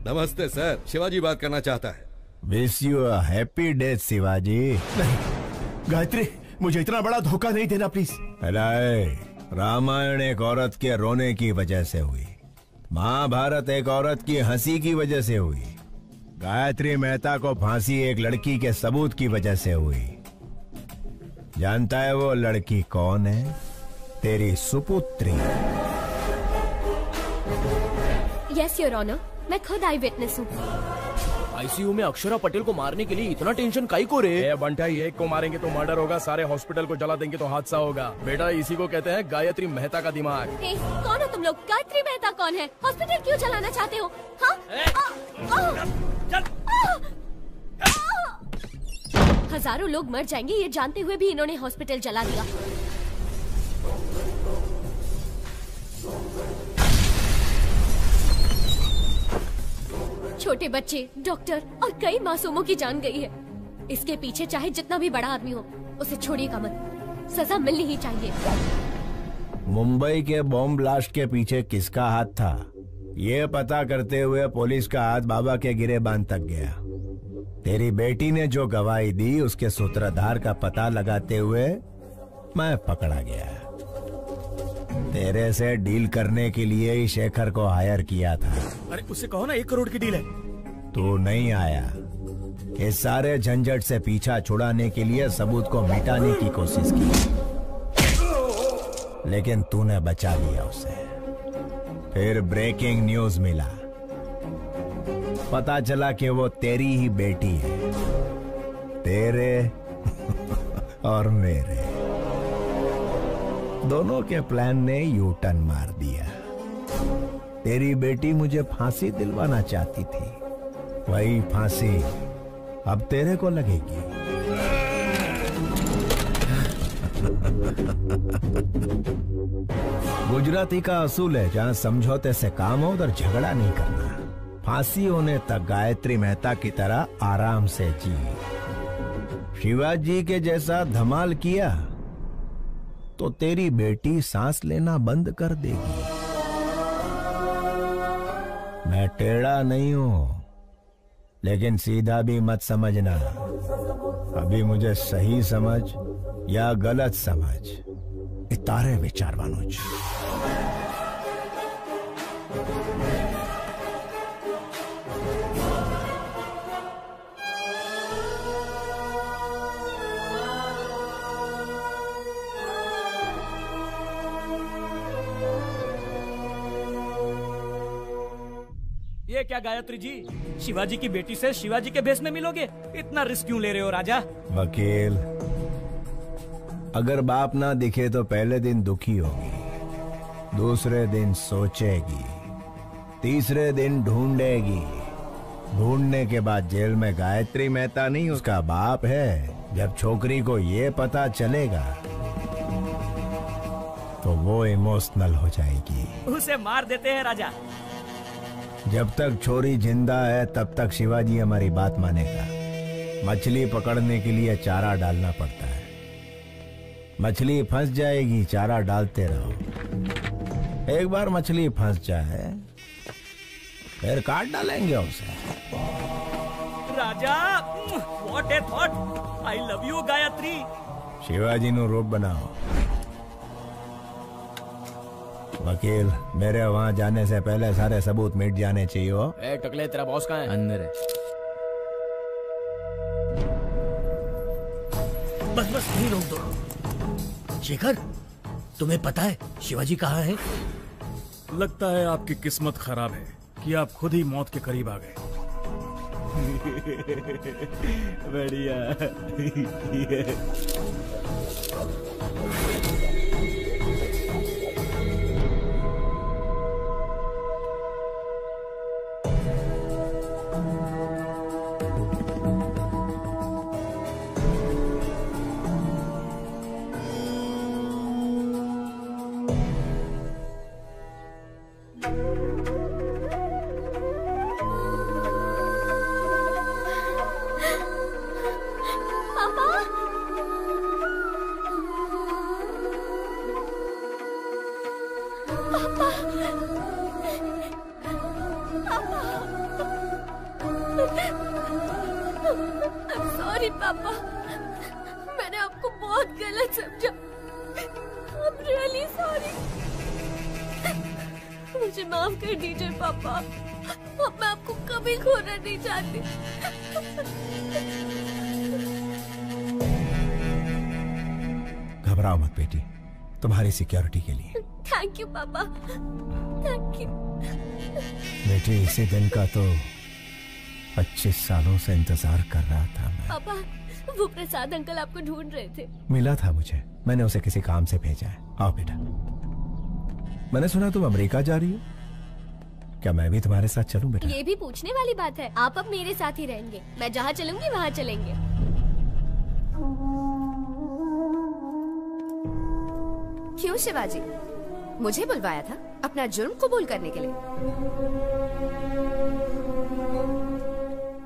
नमस्ते सर, शिवाजी बात करना चाहता है। Wish you a happy death Shivaji. नहीं गायत्री, मुझे इतना बड़ा धोखा नहीं देना प्लीज। रामायण एक औरत के रोने की वजह से हुई, महाभारत एक औरत की हंसी की वजह से हुई, गायत्री मेहता को फांसी एक लड़की के सबूत की वजह से हुई। जानता है वो लड़की कौन है? तेरी सुपुत्री। यस योर ऑनर, मैं खुद आई विटनेस हूँ। आईसीयू में अक्षरा पटेल को मारने के लिए इतना टेंशन काई को रे? बंटा, एक को मारेंगे तो मर्डर होगा, सारे हॉस्पिटल को जला देंगे तो हादसा होगा। बेटा, इसी को कहते हैं गायत्री मेहता का दिमाग। कौन हो तुम लोग? गायत्री मेहता कौन है? हॉस्पिटल क्यों जलाना चाहते हो? हजारों लोग मर जाएंगे ये जानते हुए भी इन्होंने हॉस्पिटल जला दिया। छोटे बच्चे, डॉक्टर और कई मासूमों की जान गई है। इसके पीछे चाहे जितना भी बड़ा आदमी हो, उसे छोड़िएगा मत, सजा मिलनी ही चाहिए। मुंबई के बॉम्ब ब्लास्ट के पीछे किसका हाथ था, ये पता करते हुए पुलिस का हाथ बाबा के गिरेबान तक गया। तेरी बेटी ने जो गवाही दी उसके सूत्रधार का पता लगाते हुए मैं पकड़ा गया। तेरे से डील करने के लिए ही शेखर को हायर किया था। अरे उससे कहो ना 1 करोड़ की डील है। तू नहीं आया। इस सारे झंझट से पीछा छुड़ाने के लिए सबूत को मिटाने की कोशिश की, लेकिन तूने बचा लिया उसे। फिर ब्रेकिंग न्यूज मिला, पता चला कि वो तेरी ही बेटी है, तेरे और मेरे दोनों के प्लान ने यू टर्न मार दिया। तेरी बेटी मुझे फांसी दिलवाना चाहती थी, वही फांसी अब तेरे को लगेगी। गुजराती का असूल है, जहां समझौते से काम हो उधर झगड़ा नहीं करना। फांसी होने तक गायत्री मेहता की तरह आराम से जी। शिवाजी के जैसा धमाल किया तो तेरी बेटी सांस लेना बंद कर देगी। मैं टेढ़ा नहीं हूं, लेकिन सीधा भी मत समझना। अभी मुझे सही समझ या गलत समझ, इतारे विचार वानुज। ये क्या गायत्री जी, शिवाजी की बेटी से शिवाजी के भेष में मिलोगे? इतना रिस्क क्यों ले रहे हो राजा? वकील, अगर बाप ना दिखे तो पहले दिन दुखी होगी, दूसरे दिन सोचेगी, तीसरे दिन ढूंढेगी, ढूंढने के बाद जेल में गायत्री मेहता नहीं उसका बाप है। जब छोकरी को ये पता चलेगा तो वो इमोशनल हो जाएगी। उसे मार देते हैं राजा। जब तक छोरी जिंदा है तब तक शिवाजी हमारी बात मानेगा। मछली पकड़ने के लिए चारा डालना पड़ता है। मछली फंस जाएगी, चारा डालते रहो। एक बार मछली फंस जाए फिर काट डालेंगे उसे। Raja, what a thought. I love you Gayatri. Shivaji नु रूप बनाओ। वकील, मेरे वहां जाने से पहले सारे सबूत मिट जाने चाहिए। हो टकले, तेरा बॉस कहाँ है? अंदर है। बस बस नहीं रोक दो। शेखर, तुम्हें पता है शिवाजी कहाँ है? लगता है आपकी किस्मत खराब है कि आप खुद ही मौत के करीब आ गए। बढ़िया। सॉरी पापा, मैंने आपको बहुत गलत समझा। I'm really sorry। मुझे माफ कर दीजिए पापा, अब मैं आपको कभी खोना नहीं चाहती। घबराओ मत बेटी, तुम्हारी सिक्योरिटी के लिए। थैंक यू पापा, थैंक यू। बेटे, इसी दिन का तो 25 सालों से इंतजार कर रहा था मैं। पापा, वो प्रसाद अंकल आपको ढूंढ रहे थे। मिला था मुझे, मैंने उसे किसी काम से भेजा है। आओ बेटा। मैंने सुना तुम अमेरिका जा रही हो, क्या मैं भी तुम्हारे साथ चलूं बेटा? ये भी पूछने वाली बात है। आप अब मेरे साथ ही रहेंगे, मैं जहाँ चलूंगी वहाँ चलेंगे। क्यों शिवाजी, मुझे बुलवाया था अपना जुर्म कबूल करने के लिए?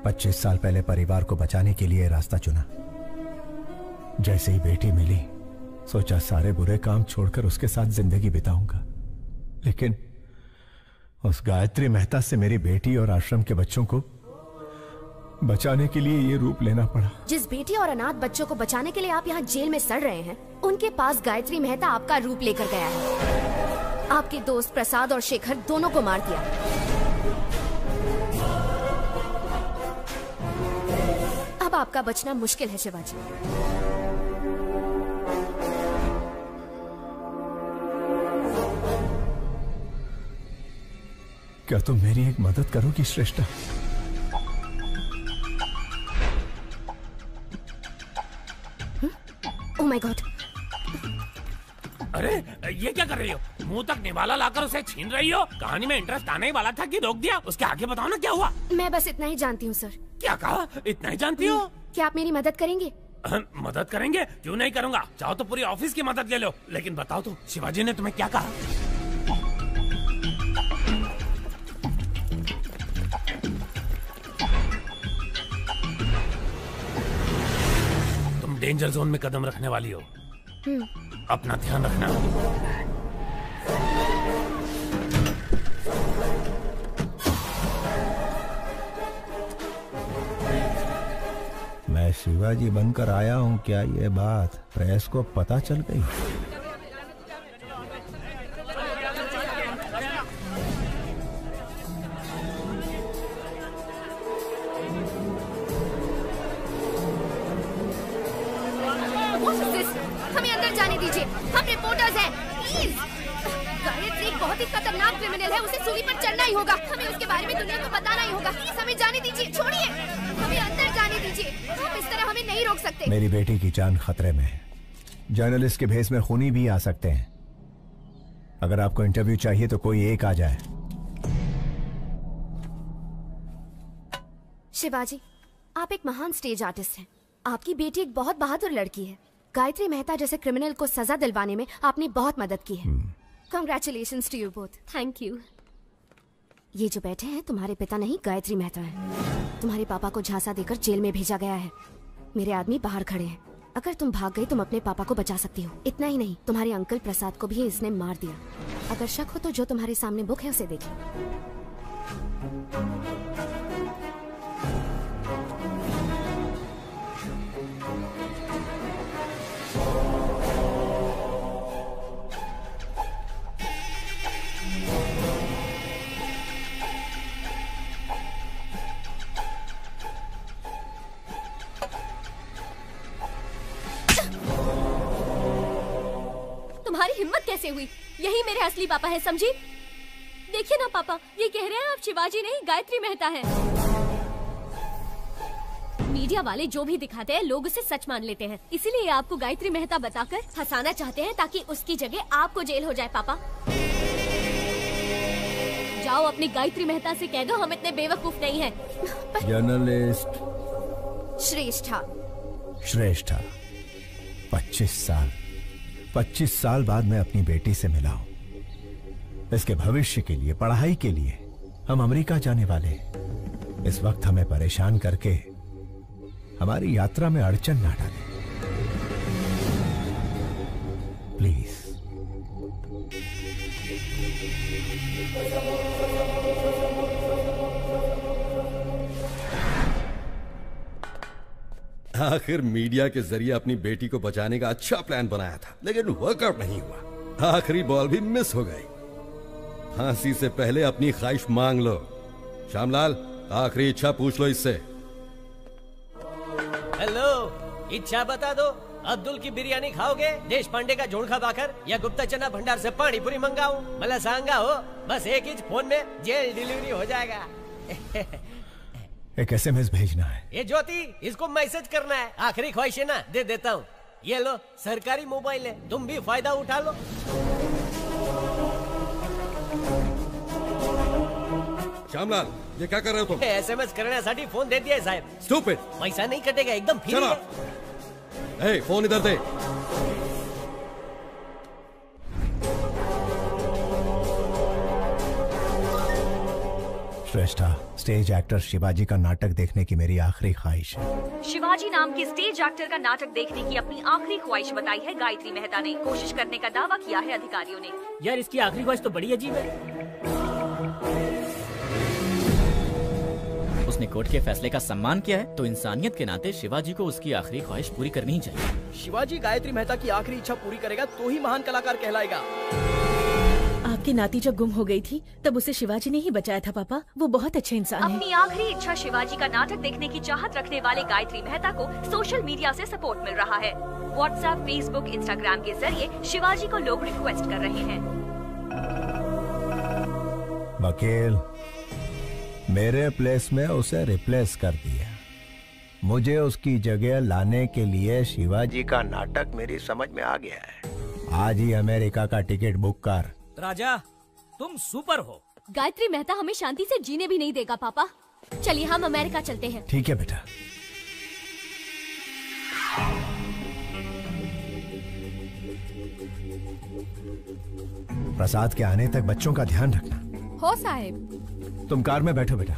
25 साल पहले परिवार को बचाने के लिए रास्ता चुना। जैसे ही बेटी मिली, सोचा सारे बुरे काम छोड़कर उसके साथ जिंदगी बिताऊंगा, लेकिन उस गायत्री मेहता से मेरी बेटी और आश्रम के बच्चों को बचाने के लिए ये रूप लेना पड़ा। जिस बेटी और अनाथ बच्चों को बचाने के लिए आप यहाँ जेल में सड़ रहे हैं, उनके पास गायत्री मेहता आपका रूप लेकर गया है। आपके दोस्त प्रसाद और शेखर दोनों को मार दिया। अब आपका बचना मुश्किल है शिवाजी। क्या तुम मेरी एक मदद करोगी श्रेष्ठा? Oh my God! अरे ये क्या कर रही हो? मुंह तक निवाला लाकर उसे छीन रही हो? कहानी में इंटरेस्ट आने ही वाला था कि रोक दिया? उसके आगे बताओ ना क्या हुआ? मैं बस इतना ही जानती हूँ सर। क्या कहा? इतना ही जानती हो? क्या आप मेरी मदद करेंगे? मदद करेंगे? क्यों नहीं करूँगा। चाहो तो पूरी ऑफिस की मदद ले लो, लेकिन बताओ तो शिवाजी ने तुम्हें क्या कहा? तुम डेंजर जोन में कदम रखने वाली हो, अपना ध्यान रखना। मैं शिवाजी बनकर आया हूँ, क्या ये बात प्रेस को पता चल गई? हमें अंदर जाने दीजिए, हम रिपोर्टर्स हैं, प्लीज। गायत्री एक बहुत ही खतरनाक क्रिमिनल है, उसे सूली पर चढ़ना ही होगा। हमें उसके बारे में दुनिया को बताना ही होगा। प्लीज हमें जाने दीजिए, छोड़िए, हमें अंदर जाने दीजिए। आप इस तरह हमें नहीं रोक सकते। मेरी बेटी की जान खतरे में है। जर्नलिस्ट के भेस में खूनी भी आ सकते हैं। अगर आपको इंटरव्यू चाहिए तो कोई एक आ जाए। शिवाजी, आप एक महान स्टेज आर्टिस्ट हैं। आपकी बेटी एक बहुत बहादुर लड़की है। गायत्री मेहता जैसे क्रिमिनल को सजा दिलवाने में आपने बहुत मदद की है। Congratulations to you both. Thank you. ये जो बैठे हैं तुम्हारे पिता नहीं, गायत्री मेहता हैं। तुम्हारे पापा को झांसा देकर जेल में भेजा गया है। मेरे आदमी बाहर खड़े हैं। अगर तुम भाग गई, तुम अपने पापा को बचा सकती हो। इतना ही नहीं, तुम्हारे अंकल प्रसाद को भी इसने मार दिया। अगर शक हो तो जो तुम्हारे सामने बुक है उसे देखिए। तुम्हारी हिम्मत कैसे हुई? यही मेरे असली पापा है, समझी? देखिए ना पापा, ये कह रहे हैं आप शिवाजी नहीं गायत्री मेहता है। मीडिया वाले जो भी दिखाते हैं लोग उसे सच मान लेते हैं, इसीलिए आपको गायत्री मेहता बताकर फंसाना चाहते हैं ताकि उसकी जगह आपको जेल हो जाए। पापा जाओ अपनी गायत्री मेहता से कह दो हम इतने बेवकूफ नहीं हैं। जर्नलिस्ट श्रेष्ठा 25 साल बाद मैं अपनी बेटी से मिला हूं। इसके भविष्य के लिए, पढ़ाई के लिए हम अमेरिका जाने वाले हैं। इस वक्त हमें परेशान करके हमारी यात्रा में अड़चन ना डालें प्लीज। आखिर मीडिया के जरिए अपनी बेटी को बचाने का अच्छा प्लान बनाया था, लेकिन वर्कआउट नहीं हुआ। आखिरी बॉल भी मिस हो गई। फांसी से पहले अपनी ख्वाहिश मांग लो। श्यामलाल, आखिरी इच्छा पूछ लो इससे। हेलो, इच्छा बता दो। अब्दुल की बिरयानी खाओगे, देश पांडे का जोड़खा भाकर, या गुप्ता चना भंडार से पानी पूरी मंगाऊं? मला सांगा हो, बस एक ही फोन में जेल डिलीवरी हो जाएगा। एक SMS भेजना है। ये ज्योति, इसको मैसेज करना है। आखिरी ख्वाहिश है ना, दे देता हूँ। ये लो, सरकारी मोबाइल है, तुम भी फायदा उठा लो। श्यामलाल, ये क्या कर रहे हो तुम? SMS करण्यासाठी फोन दे दिया है साहब। स्टूपिड। पैसा नहीं कटेगा, एकदम फ्री है। ए, फोन इधर दे। श्रेष्ठा, स्टेज एक्टर शिवाजी का नाटक देखने की मेरी आखिरी ख्वाहिश है। शिवाजी नाम के स्टेज एक्टर का नाटक देखने की अपनी आखिरी ख्वाहिश बताई है गायत्री मेहता ने। कोशिश करने का दावा किया है अधिकारियों ने। यार, इसकी आखिरी ख्वाहिश तो बड़ी अजीब है। उसने कोर्ट के फैसले का सम्मान किया है, तो इंसानियत के नाते शिवाजी को उसकी आखिरी ख्वाहिश पूरी करनी ही चाहिए। शिवाजी गायत्री मेहता की आखिरी इच्छा पूरी करेगा तो ही महान कलाकार कहलाएगा। आपकी नाती जब गुम हो गई थी तब उसे शिवाजी ने ही बचाया था पापा। वो बहुत अच्छे इंसान हैं। अपनी आखिरी इच्छा शिवाजी का नाटक देखने की चाहत रखने वाले गायत्री मेहता को सोशल मीडिया से सपोर्ट मिल रहा है। व्हाट्सएप, फेसबुक, इंस्टाग्राम के जरिए शिवाजी को लोग रिक्वेस्ट कर रहे हैं। वकील, मेरे प्लेस में उसे रिप्लेस कर दिया। मुझे उसकी जगह लाने के लिए शिवाजी का नाटक मेरी समझ में आ गया है। आज ही अमेरिका का टिकट बुक कर। राजा, तुम सुपर हो। गायत्री मेहता हमें शांति से जीने भी नहीं देगा पापा। चलिए हम अमेरिका चलते हैं। ठीक है बेटा। प्रसाद के आने तक बच्चों का ध्यान रखना। हो साहब। तुम कार में बैठो बेटा।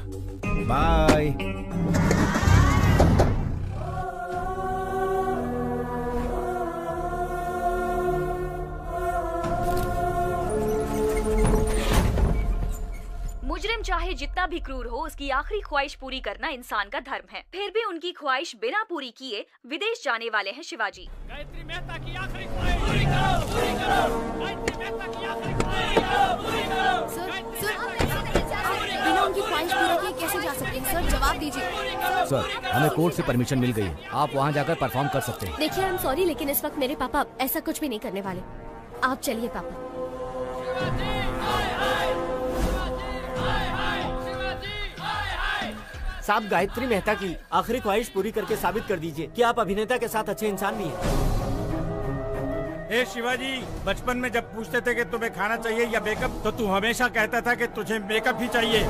बाय। मुजरिम चाहे जितना भी क्रूर हो, उसकी आखिरी ख्वाहिश पूरी करना इंसान का धर्म है। फिर भी उनकी ख्वाहिश बिना पूरी किए विदेश जाने वाले हैं शिवाजी। गायत्री मेहता की आखिरी ख्वाहिश पूरी करो, पूरी करो। गायत्री मेहता की आखिरी ख्वाहिश पूरी करो, पूरी करो। बिना उनकी ख्वाहिश पूरी किए कैसे जा सकते हैं सर? जवाब दीजिए। सर, हमें कोर्ट से परमिशन मिल गई है, आप वहाँ जाकर परफॉर्म कर सकते हैं। देखिए, आई एम सॉरी, लेकिन इस वक्त मेरे पापा ऐसा कुछ भी नहीं करने वाले। आप चलिए पापा। साहब, गायत्री मेहता की आखिरी ख्वाहिश पूरी करके साबित कर दीजिए कि आप अभिनेता के साथ अच्छे इंसान भी हैं। ए शिवाजी, बचपन में जब पूछते थे कि तुम्हें खाना चाहिए या मेकअप, तो तू हमेशा कहता था कि तुझे मेकअप ही चाहिए।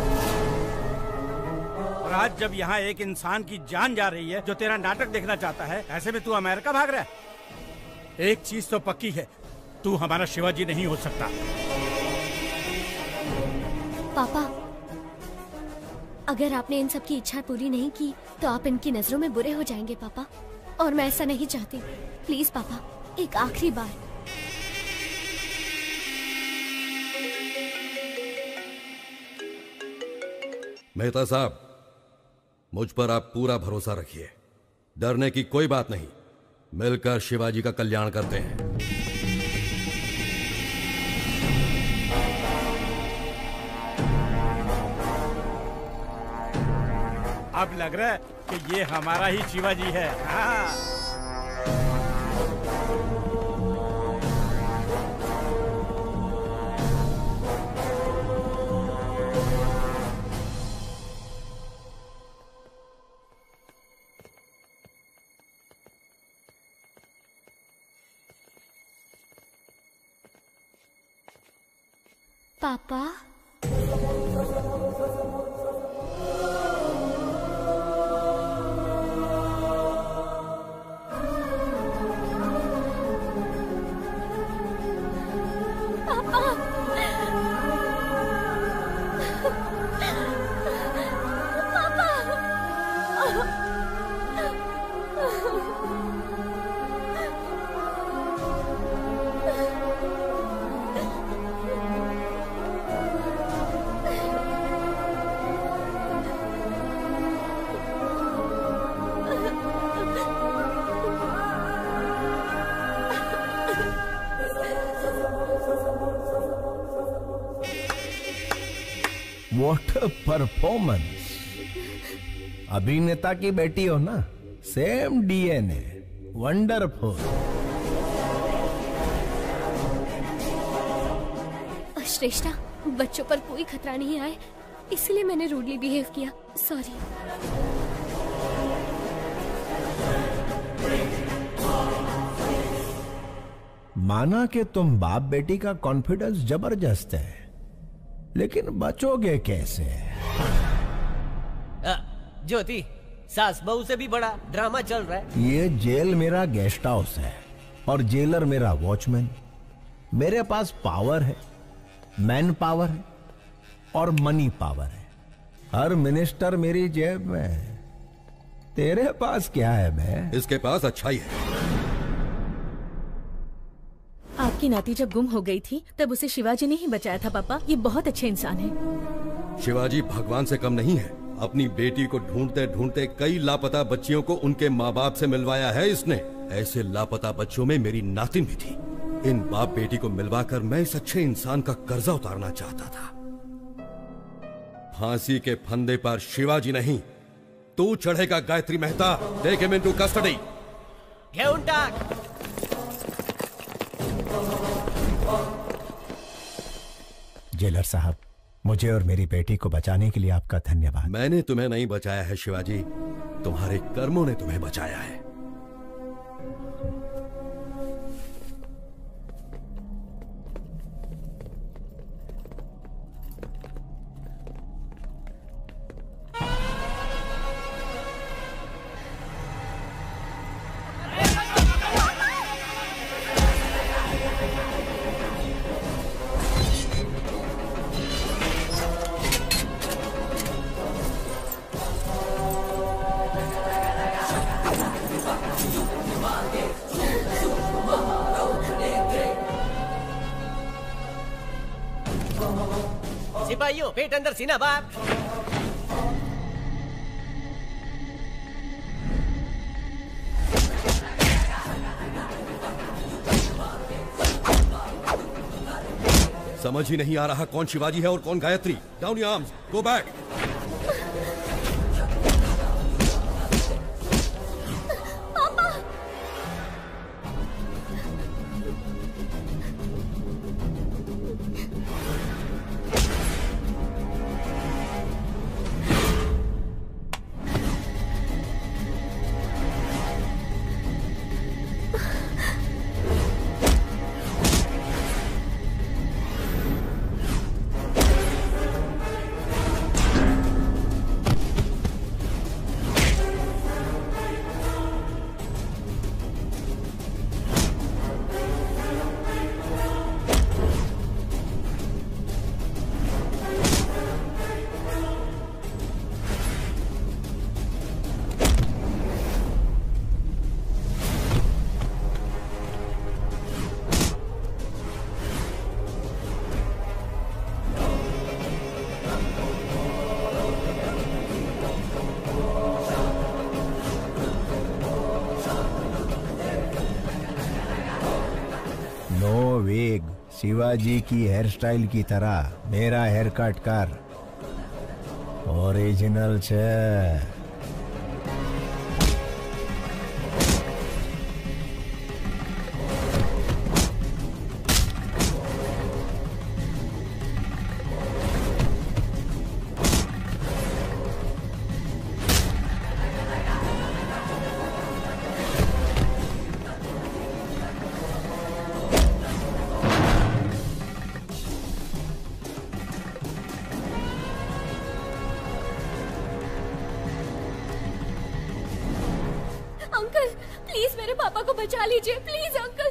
और आज जब यहाँ एक इंसान की जान जा रही है जो तेरा नाटक देखना चाहता है, ऐसे में तू अमेरिका भाग रहा है। एक चीज तो पक्की है, तू हमारा शिवाजी नहीं हो सकता। पापा, अगर आपने इन सब की इच्छा पूरी नहीं की तो आप इनकी नजरों में बुरे हो जाएंगे पापा, और मैं ऐसा नहीं चाहती। प्लीज पापा, एक आखिरी बार। मेहता साहब, मुझ पर आप पूरा भरोसा रखिए। डरने की कोई बात नहीं, मिलकर शिवाजी का कल्याण करते हैं। अब लग रहा है कि ये हमारा ही शिवाजी है। हाँ। पापा, व्हाट अ परफॉर्मेंस। अभिनेता की बेटी हो ना, सेम DNA। वंडरफुल। श्रेष्ठा, बच्चों पर कोई खतरा नहीं आए, इसलिए मैंने रूडली बिहेव किया। सॉरी। माना कि तुम बाप बेटी का कॉन्फिडेंस जबरदस्त है, लेकिन बचोगे कैसे? ज्योति, सास बहू से भी बड़ा ड्रामा चल रहा है। ये जेल मेरा गेस्ट हाउस है और जेलर मेरा वॉचमैन। मेरे पास पावर है, मैन पावर है और मनी पावर है। हर मिनिस्टर मेरी जेब में है। तेरे पास क्या है बे? इसके पास अच्छाई है। आपकी नाती जब गुम हो गई थी तब उसे शिवाजी ने ही बचाया था पापा। ये बहुत अच्छे इंसान है। शिवाजी भगवान से कम नहीं है। अपनी बेटी को ढूंढते ढूंढते कई लापता बच्चियों को उनके माँ बाप से मिलवाया है इसने। ऐसे लापता बच्चों में मेरी नातिन भी थी। इन बाप बेटी को मिलवाकर मैं इस अच्छे इंसान का कर्जा उतारना चाहता था। फांसी के फंदे पर शिवाजी नहीं, तू चढ़ेगा Gayatri Mehta. Take him into custody. घेऊन टाक। जेलर साहब, मुझे और मेरी बेटी को बचाने के लिए आपका धन्यवाद। मैंने तुम्हें नहीं बचाया है शिवाजी, तुम्हारे कर्मों ने तुम्हें बचाया है। सिपाहियों, पेट अंदर सीना बाहर। समझ ही नहीं आ रहा कौन शिवाजी है और कौन Gayatri. Down your arms, go back. Shivaji की हेयर स्टाइल की तरह मेरा हेयर कट कर। ओरिजिनल छे।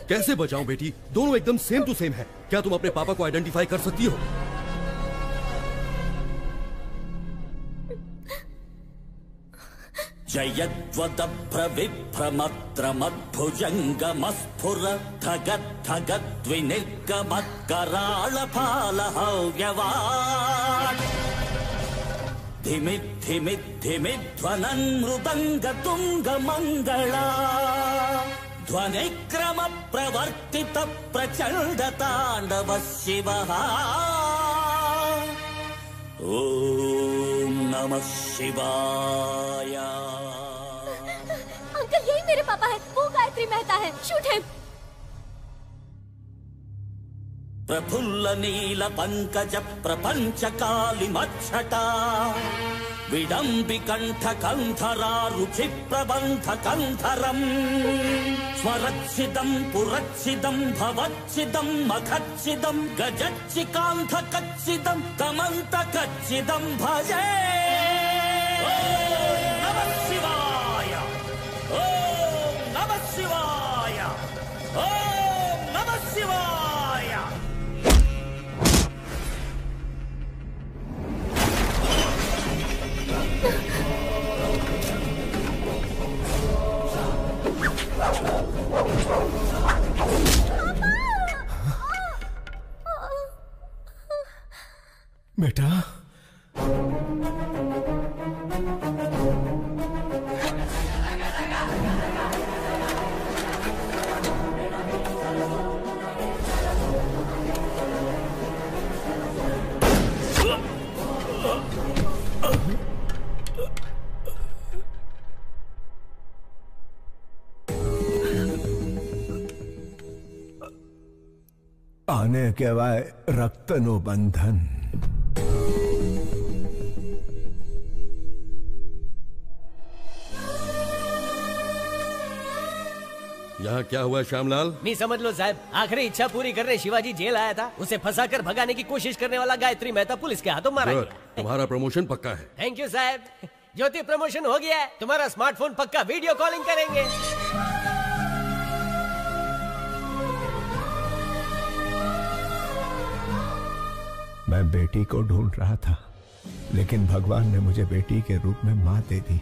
कैसे बचाऊं बेटी? दोनों एकदम सेम टू सेम है। क्या तुम अपने पापा को आइडेंटिफाई कर सकती हो? ध्वनिक्रम प्रवर्तित प्रचंड तांडव शिवः। ओम नमः शिवाय। अंकल, यही मेरे पापा है। वो गायत्री गायत्री मेहता है। Shoot him. प्रफुल्ल नील पंकज प्रपंच कालिमच्छटा विडम्बिकण्ठ कंठरा रुचि प्रबंध कंठरम् स्वरच्छिदं पुरच्छिदं भवच्छिदं मखच्छिदं गजच्चिकान्थ कच्छिदं कमन्त कच्छिदं भजे। नमः शिवाय, ओम नमः शिवाय, ओम नमः शिवाय। बेटा, आने के वाय रक्तनु बंधन। यहाँ क्या हुआ श्यामलाल? नहीं समझ लो साहब, आखिरी इच्छा पूरी करने शिवाजी जेल आया था। उसे फंसाकर भगाने की कोशिश करने वाला गायत्री मेहता पुलिस के हाथों मारा Good. गया। तुम्हारा प्रमोशन पक्का है। थैंक यू साहब। ज्योति प्रमोशन हो गया है। तुम्हारा स्मार्टफोन पक्का वीडियो कॉलिंग करेंगे। मैं बेटी को ढूंढ रहा था, लेकिन भगवान ने मुझे बेटी के रूप में मां दे दी।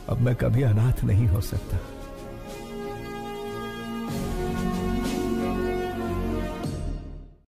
अब मैं कभी अनाथ नहीं हो सकता।